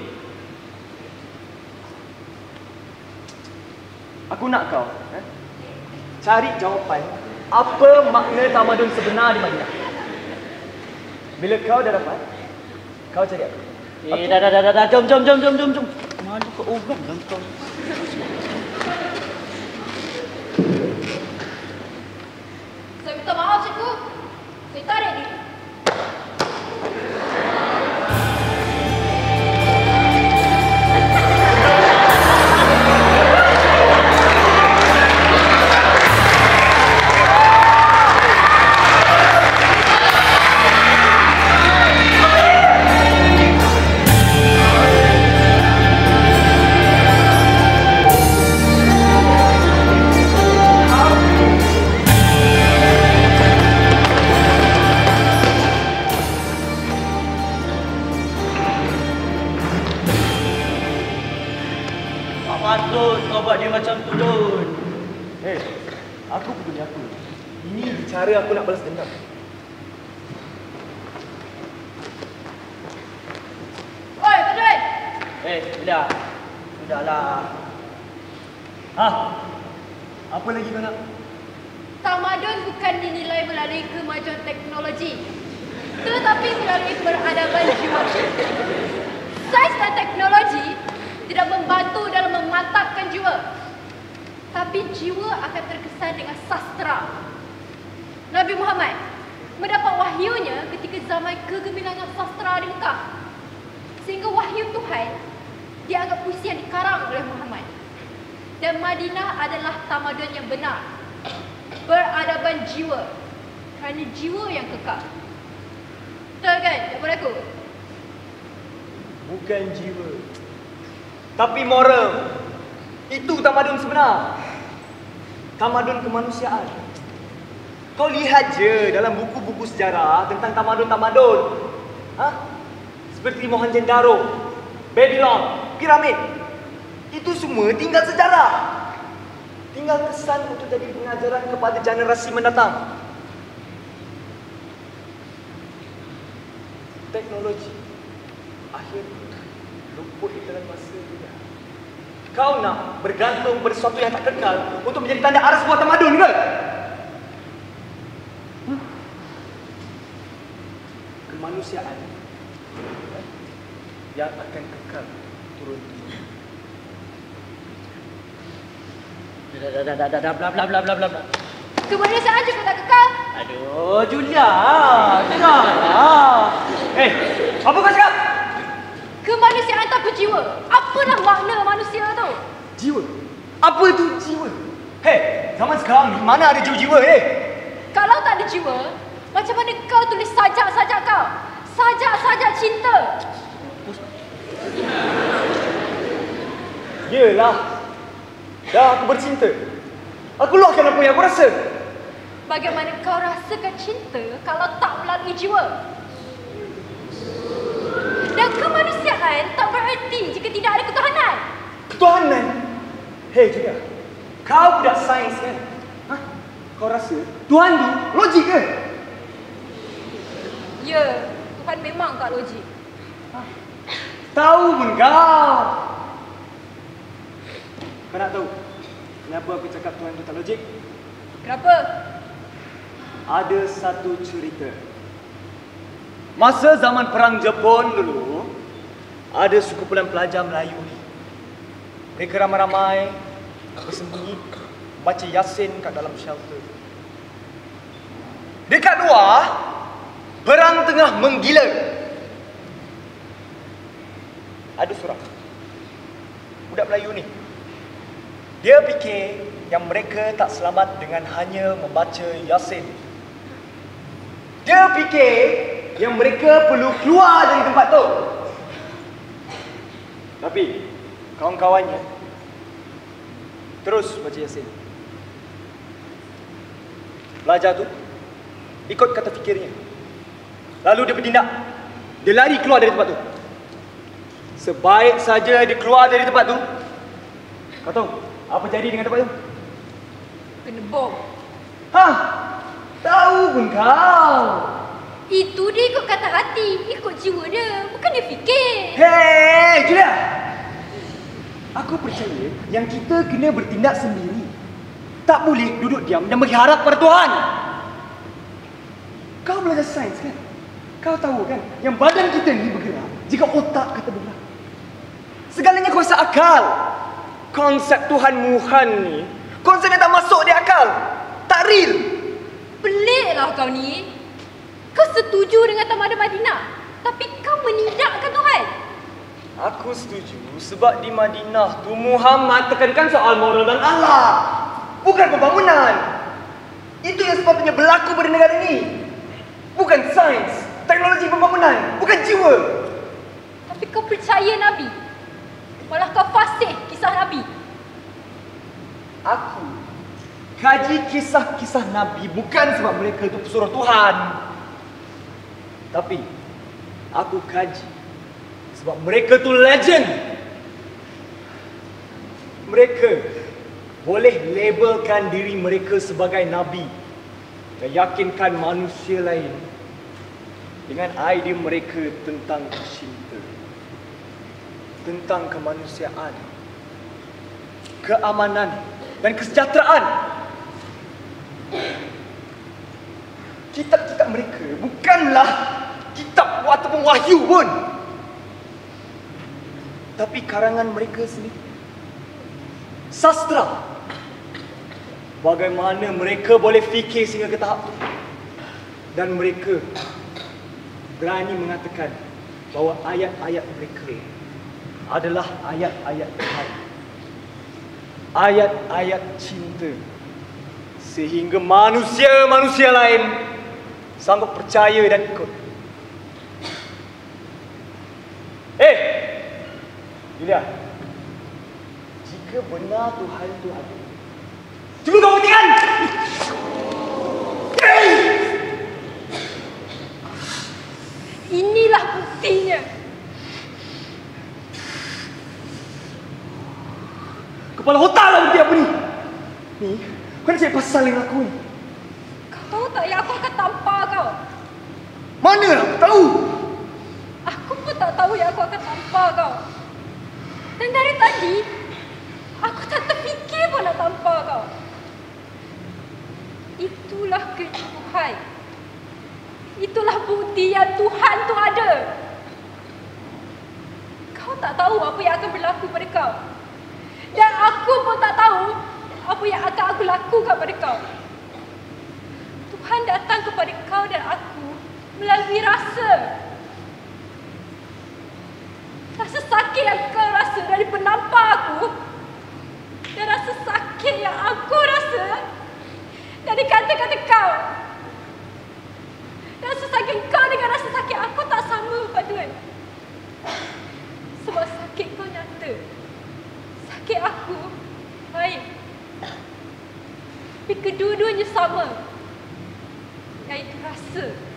Aku nak kau cari jawapan apa makna tamadun sebenar di Madinah. Bila kau dah dapat, kau cari aku. Dah. Jom. Malu ke orang lah kau. Saya minta maaf, cikgu. Saya tarik diri. Patut kau buat dia macam tu, Dun. Hei, aku peduli aku. Ini cara aku nak balas dendam. Oi, Fadlon! Sudahlah. Apa lagi kau nak? Tamadun bukan dinilai melalui kemajuan teknologi, tetapi melalui peradaban jiwa. Sains dan teknologi tidak membantu dalam memantapkan jiwa, tapi jiwa akan terkesan dengan sastra. Nabi Muhammad mendapat wahyunya ketika zaman kegemilangan sastra di Mekah, sehingga wahyu Tuhan dianggap puisi yang dikarang oleh Muhammad. Dan Madinah adalah tamadun yang benar, beradaban jiwa, kerana jiwa yang kekal. Betul kan jawapan aku? Bukan jiwa, tapi moral. Itu tamadun sebenar. Tamadun kemanusiaan. Kau lihat je dalam buku-buku sejarah tentang tamadun-tamadun. Seperti Mohenjo-daro, Babylon, piramid. Itu semua tinggal sejarah. Tinggal kesan untuk jadi pengajaran kepada generasi mendatang. Teknologi akhirnya luput di dalam masa dia. Kau nak bergantung pada sesuatu yang tak kekal untuk menjadi tanda arah sebuah tamadun ke? Kemanusiaan yang akan kekal turun. Dah, bla. Kemanusiaan juga tak kekal. Aduh, Julia. Dengarlah. Apa kau cakap? Kemanusiaan tanpa jiwa. Apalah makna manusia tu? Jiwa? Apa tu jiwa? Zaman sekarang ni mana ada jiwa-jiwa Kalau tak ada jiwa, macam mana kau tulis sajak-sajak kau? Sajak-sajak cinta. Yelah. Dah aku bercinta. Aku luahkan apa yang aku rasa. Bagaimana kau rasakan cinta kalau tak melalui jiwa? Dan kemanusiaan tak bererti jika tidak ada ketuhanan. Ketuhanan? Julia, kau budak sains kan? Kau rasa Tuhan tu logik ke? Ya, Tuhan memang tak logik. Tahu pun kau. Kau nak tahu kenapa aku cakap Tuhan tu tak logik? Kenapa? Ada satu cerita. Masa zaman perang Jepun dulu, ada sekumpulan pelajar Melayu ni. Mereka ramai-ramai bersembunyi baca Yasin kat dalam shelter. Dekat luar, perang tengah menggila. Ada seorang budak Melayu ni. Dia fikir yang mereka tak selamat dengan hanya membaca Yasin. Dia fikir yang mereka perlu keluar dari tempat tu. Tapi kawan-kawannya terus baca Yasin. Pelajar tu ikut kata fikirnya. Lalu dia bertindak. Dia lari keluar dari tempat tu. Sebaik saja dia keluar dari tempat tu, kau tahu apa jadi dengan tempat tu? Kena bom. Tahu pun kau. Itu dia ikut kata hati, ikut jiwa dia, bukan dia fikir. Julia. Aku percaya yang kita kena bertindak sendiri. tak boleh duduk diam dan berharap pada Tuhan. Kau belajar sains kan? Kau tahu kan yang badan kita ni bergerak jika otak kita bergerak. Segalanya kuasa akal. Konsep Tuhan Muhan ni, konsep yang tak masuk di akal. Tak real. Peliklah kau ni. Kau setuju dengan Tamadun Madinah, tapi kau menidakkan Tuhan. Aku setuju sebab di Madinah tu Muhammad tekankan soal moral dan akhlak, bukan pembangunan. Itu yang sepatutnya berlaku pada negara ini. Bukan sains, teknologi pembangunan, bukan jiwa. Tapi kau percaya Nabi, malah kau fasih kisah Nabi. Aku kaji kisah-kisah Nabi bukan sebab mereka itu pesuruh Tuhan, tapi aku kaji sebab mereka tu legend. Mereka boleh labelkan diri mereka sebagai Nabi dan yakinkan manusia lain dengan idea mereka tentang cinta, tentang kemanusiaan, keamanan dan kesejahteraan. Kitab-kitab mereka bukanlah kitab ataupun wahyu pun, tapi karangan mereka sendiri. Sastra. Bagaimana mereka boleh fikir sehingga ke tahap itu. Dan mereka berani mengatakan bahawa ayat-ayat mereka adalah ayat-ayat Tuhan. Ayat-ayat cinta. Sehingga manusia-manusia lain sanggup percaya dan ikut. Julia, jika benar Tuhan itu ada, cuba kau buktikan! Inilah buktinya. Kepala otak lah bukti apa ni? Ni, kau nak cari pasal dengan aku ni. Kau tahu tak yang aku akan tampar kau? Mana aku tahu? Aku pun tak tahu yang aku akan tampar kau. Dan dari tadi, aku tak terfikir pun nak tampar kau. Itulah kerja Tuhan. Itulah bukti yang Tuhan tu ada. Kau tak tahu apa yang akan berlaku pada kau. Dan aku pun tak tahu apa yang akan aku lakukan pada kau. Tuhan datang kepada kau dan aku melalui rasa. Rasa sakit yang kau rasa dari penampar aku, dan rasa sakit yang aku rasa dari kata-kata kau. Rasa sakit kau dengan rasa sakit aku tak sama, Padun. Sebab sakit kau nyata, sakit aku lain. Tapi kedua-duanya sama, iaitu rasa.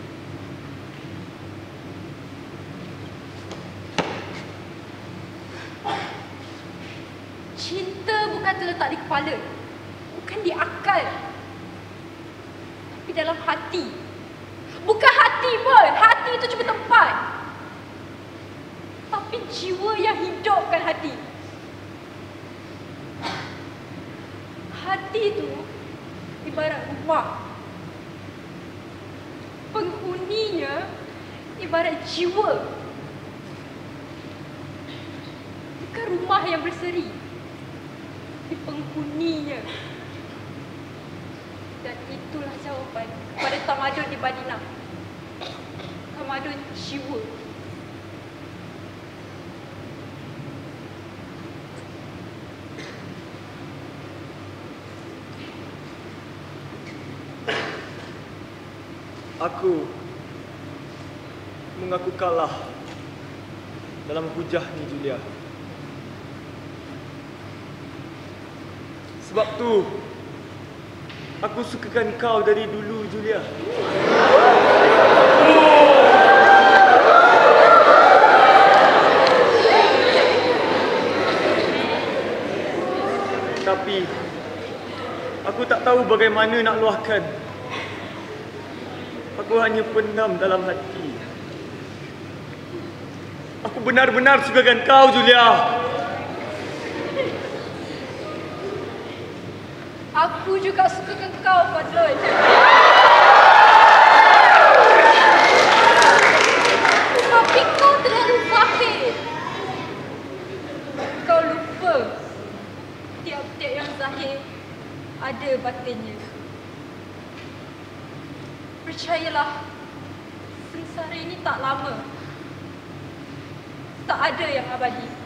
Cinta bukan terletak di kepala, bukan di akal, tapi dalam hati. Bukan hati pun, hati itu cuma tempat, tapi jiwa yang hidupkan hati. Hati itu ibarat rumah, penghuninya ibarat jiwa. Bukan rumah yang berseri, tapi penghuninya. Dan itulah jawapan kepada tamadun di Madinah. Tamadun jiwa. Aku mengaku kalah dalam hujah ni, Julia. Sebab tu aku sukakan kau dari dulu, Julia. Tapi aku tak tahu bagaimana nak luahkan. Aku hanya pendam dalam hati. Aku benar-benar sukakan kau, Julia. Aku juga suka ke kau, Fadlon. Tapi kau terlalu zahir. Kau lupa tiap-tiap yang zahir ada batinnya. Percayalah, sengsara ini tak lama. Tak ada yang abadi.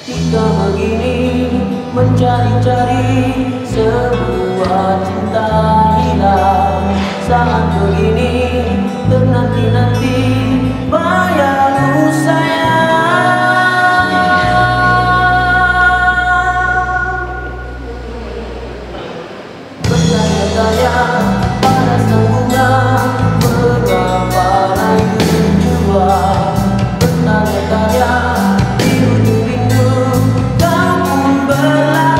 Kita begini mencari-cari sebuah cinta hilang. Saat begini ternanti-nanti bayangmu sayang. Bertanya-tanya pada sang bunga berapa layu jua. Bertanya-tanya di ujung rindu kau pun berlalu.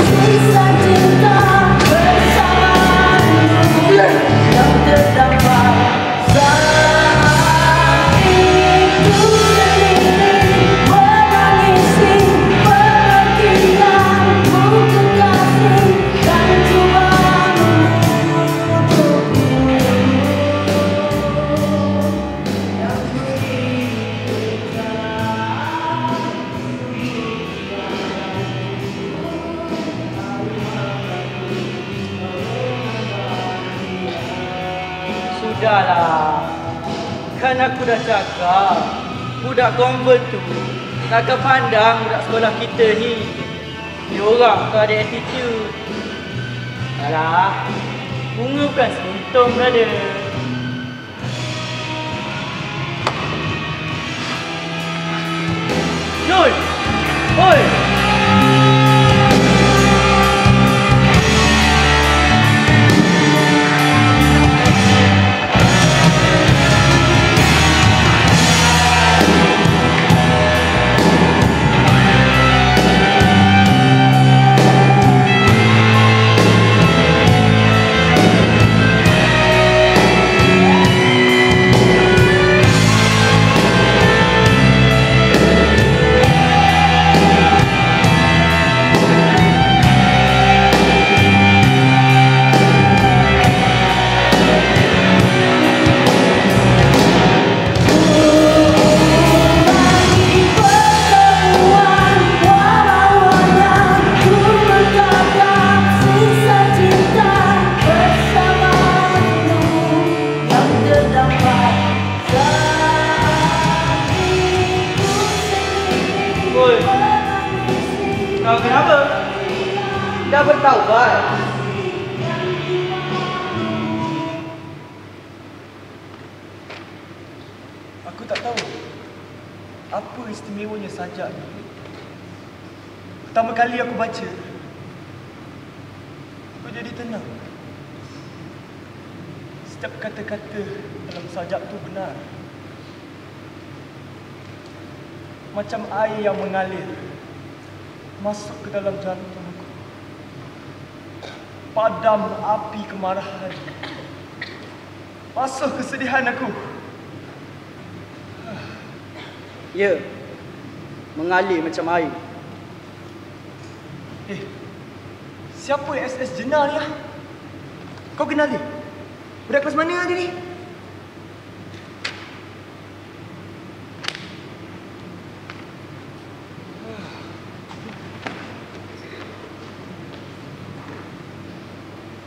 Sisa cinta bersamamu yang terdapat saat itu sendiri menangisi penantianmu kekasih dan coba menutupi yang Sudahlah. Kan aku dah cakap, budak convent tu takkan pandang budak sekolah kita ni. Dia orang tu ada attitude. Alah, bunga bukan seuntung, brother. Jul! Oi! Kau kenapa? Dah bertaubat? Aku tak tahu apa istimewanya sajak ni. Pertama kali aku baca, aku jadi tenang. Setiap kata-kata dalam sajak tu benar. Macam air yang mengalir masuk ke dalam jantungku. Padam api kemarahan. Basuh kesedihan aku. Ya, mengalir macam air. Siapa SS Jenar ni? Kau kenal dia? Budak kelas mana dia ni?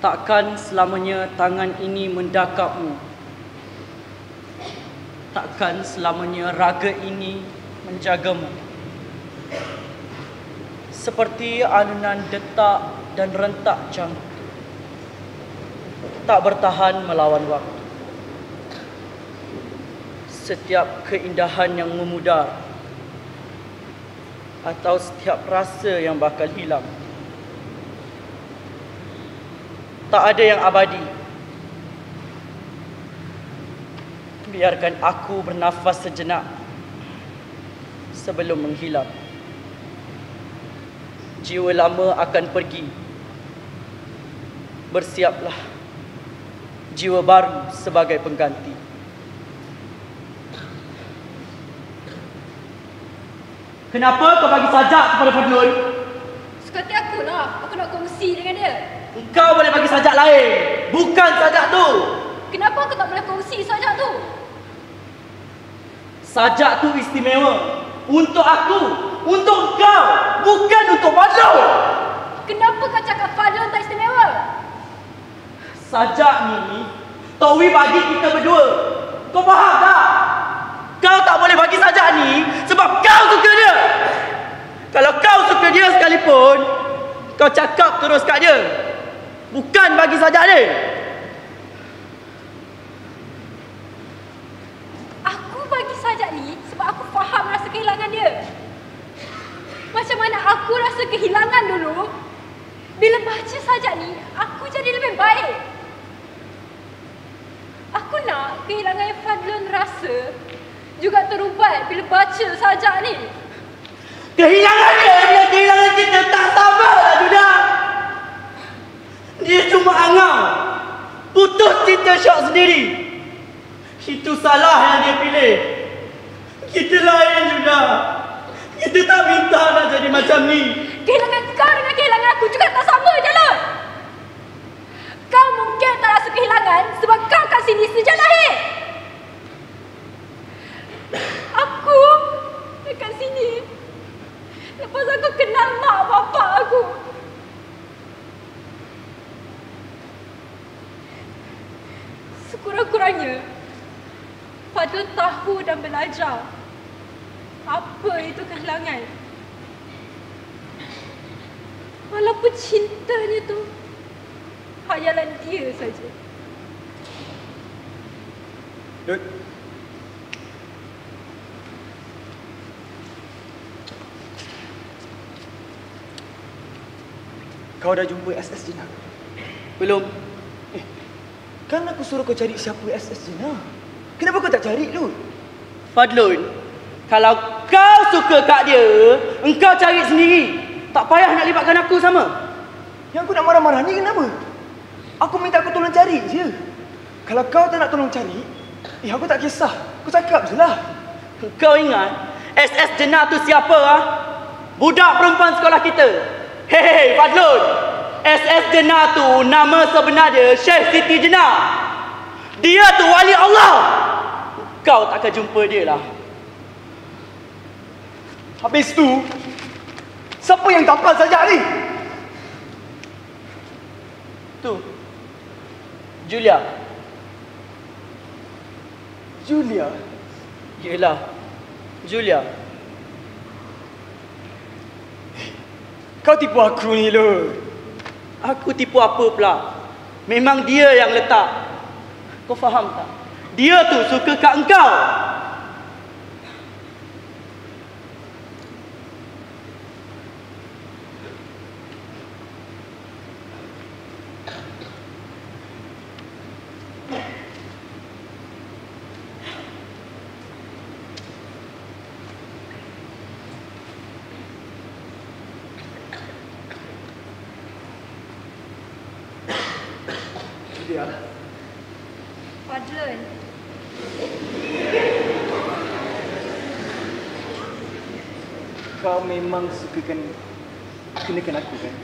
Takkan selamanya tangan ini mendakapmu. Takkan selamanya raga ini menjagamu. Seperti alunan detak dan rentak jantung, tak bertahan melawan waktu. Setiap keindahan yang memudar atau setiap rasa yang bakal hilang tak ada yang abadi. Biarkan aku bernafas sejenak sebelum menghilang. Jiwa lama akan pergi. Bersiaplah jiwa baru sebagai pengganti. Kenapa kau bagi sajak kepada Fadlun? Suka hati aku lah. Aku nak kongsi dengan dia. Engkau boleh bagi sajak lain, bukan sajak tu. Kenapa aku tak boleh kongsi sajak tu? Sajak tu istimewa untuk aku, untuk kau, bukan untuk Fadlun. Kenapa kau cakap Fadlun tak istimewa? Sajak ni Tok Wee bagi kita berdua. Kau faham tak? Kau tak boleh bagi sajak ni sebab kau suka dia. Kalau kau suka dia sekalipun, kau cakap terus kat dia, bukan bagi sajak dia. Aku bagi sajak ni sebab aku faham rasa kehilangan dia. Macam mana aku rasa kehilangan dulu, bila baca sajak ni, aku jadi lebih baik. Aku nak kehilangan yang Fadlun rasa juga terubat bila baca sajak ni. Kehilangan dia, dia kehilangan kita, tak sabarlah Duda. Dia cuma angau, putus cinta syok sendiri. Itu salah yang dia pilih. Kita lain Duda. Kita tak minta nak jadi macam ni. Kehilangan kau dengan kehilangan aku juga tak sama je lah. Kau mungkin tak rasa kehilangan sebab kau kat sini sejak lahir. Aku dekat sini lepas aku kenal mak bapak aku. Sekurang-kurangnya Fadlun tahu dan belajar apa itu kehilangan. Walaupun cintanya tu hayalan dia saja. Dut. Kau dah jumpa SS Jina? Belum. Kan aku suruh kau cari siapa SS Jina. Kenapa kau tak cari dulu? Fadlun, kalau kau suka kat dia, engkau cari sendiri. Tak payah nak libatkan aku sama. Yang aku nak marah-marah ni kenapa? Aku minta aku tolong cari je. Kalau kau tak nak tolong cari, aku tak kisah. Aku cakap je lah. Kau ingat SS Jena tu siapa ah? Budak perempuan sekolah kita. Hei Fadlun, SS Jena tu nama sebenar dia Syekh Siti Jena. Dia tu wali Allah. Kau takkan jumpa dia lah. Habis tu, siapa yang tampal sajak ni? Tu Julia. Julia? Yelah, Julia. Kau tipu aku ni lo. Aku tipu apa pula? Memang dia yang letak. Kau faham tak? Dia tu suka kat engkau. Julia. Fadlun, Kau memang sukakan kenakan aku kan?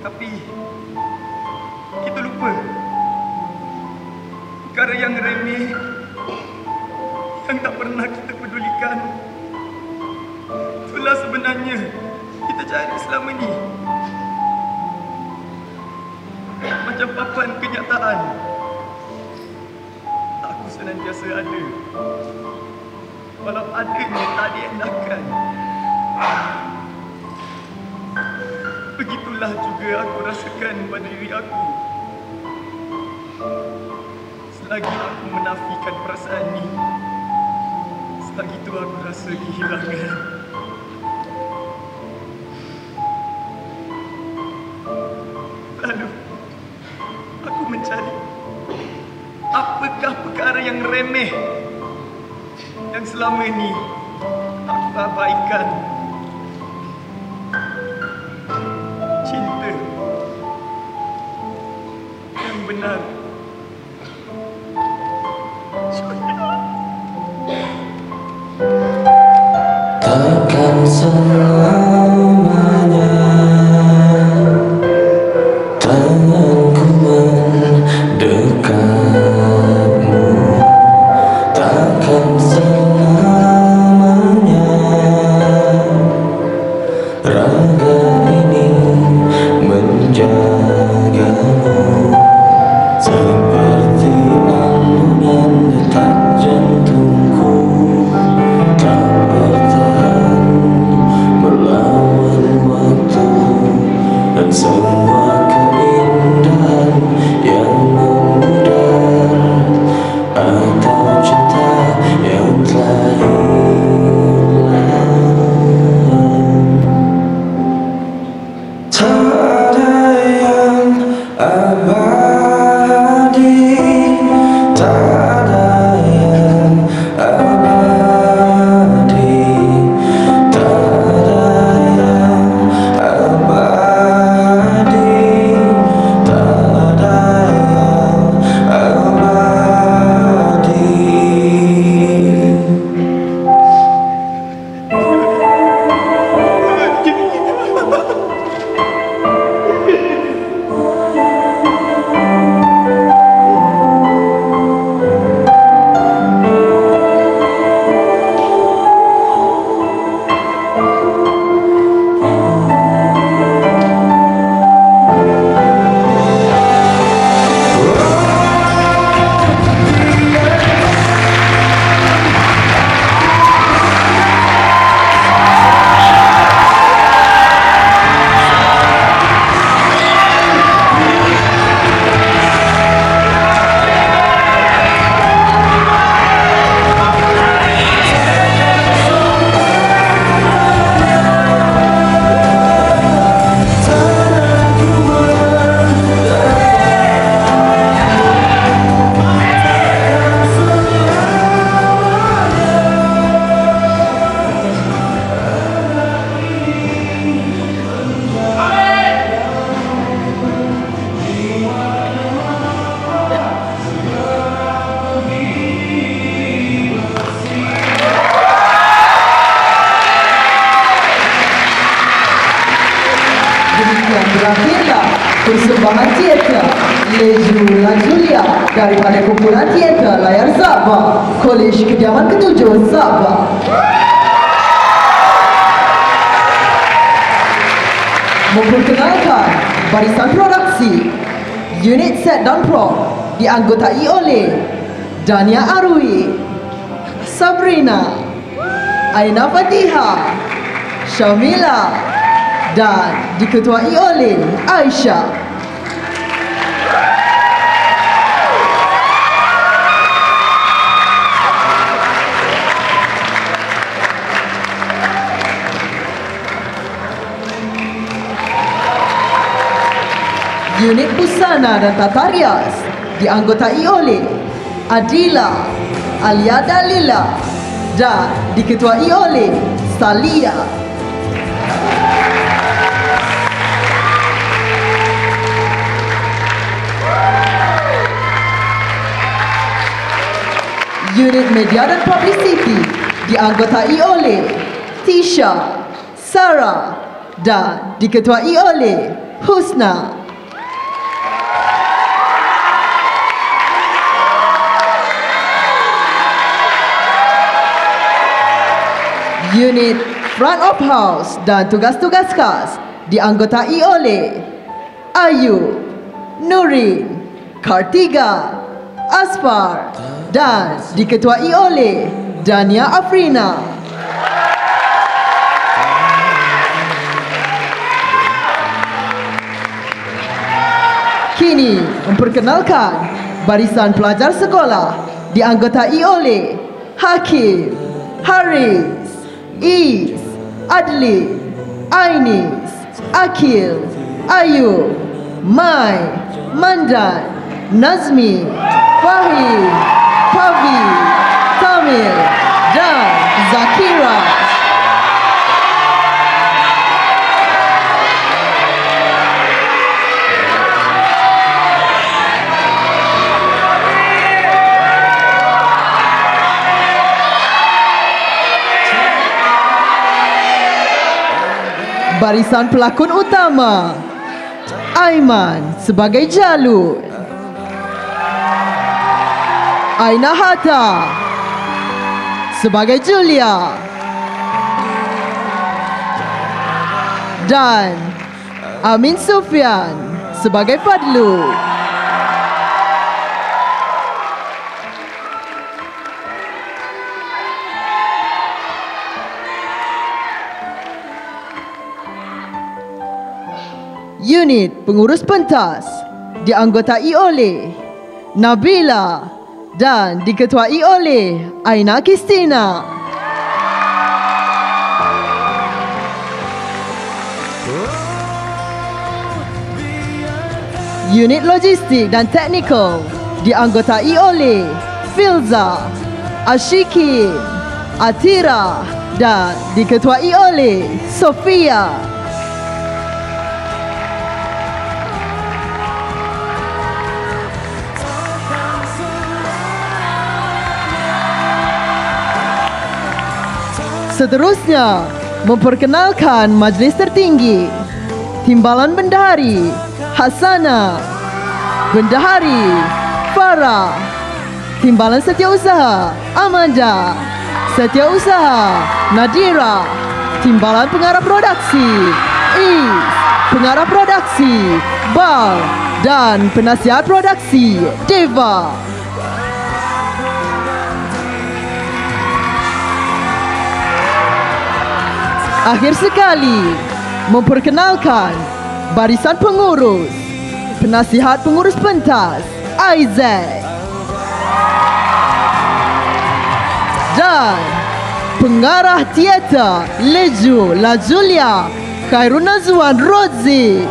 Tapi kita lupa perkara yang remeh yang tak pernah kita pedulikan. Itulah sebenarnya kita cari selama ni. Macam papan kenyataan, aku senantiasa ada, walau adanya tak diendahkan. Begitulah juga aku rasakan pada diri aku. Selagi aku menafikan perasaan ni, selagi itu aku rasa kehilangan. Lalu aku mencari apakah perkara yang remeh yang selama ini aku abaikan. Cinta yang benar. Takkan selamanya tanganku mendekatmu. Takkan selamanya raga ini menjagamu. Seperti alunan detak jantungku tak bertahan melawan waktu dan semua keindahan yang memudar atau cinta yang telah hilang. Tak ada yang abadi, tak ada yang abadi, tak ada yang abadi, tak ada yang abadi. Demikian berakhirlah persembahan teater Leju La Julia daripada kumpulan teater Layar Sabah, Kolej Kediaman Ketujuh Sabah. Memperkenalkan barisan produksi, unit set dan prop dianggotai oleh Dania Arwi, Sabrina, Aina Fatihah, Syamila dan diketuai oleh Aisyah. Unit busana dan tata rias dianggotai oleh Adila, Alia Dalila dan diketuai oleh Salia. Unit media dan publicity dianggotai oleh Tisha, Sarah dan diketuai oleh Husna. Unit Front of House dan tugas-tugas khas dianggotai oleh Ayu, Nurin, Kartiga, Asfar dan diketuai oleh Dania Afrina. Kini memperkenalkan barisan pelajar sekolah dianggotai oleh Hakim, Haris, Is, Adli, Ainis, Akil, Ayu, Mai, Mandan, Nazmi, Fahim, Pavi, Tamil dan Zakira. Barisan pelakon utama Aiman sebagai Jalud, Aina Hatta sebagai Julia dan Amin Sufyan sebagai Fadlu. Unit pengurus pentas dianggotai oleh Nabila dan diketuai oleh Aina Kristina. Unit logistik dan teknikal dianggotai oleh Filza, Ashikin, Atira dan diketuai oleh Sofia. Seterusnya, memperkenalkan majlis tertinggi. Timbalan Bendahari Hassana, Bendahari Farah, Timbalan Setiausaha Amanda, Setiausaha Nadira, Timbalan Pengarah Produksi Is, Pengarah Produksi Bal dan Penasihat Produksi Deva. Akhir sekali, memperkenalkan barisan pengurus, penasihat pengurus pentas Isaac dan pengarah teater Leju La Julia Khairul Nazwan Rozi.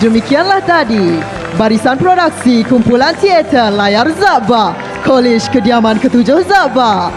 Demikianlah tadi barisan produksi kumpulan teater layar Zabah Kolej Kediaman ke-7 Zabah.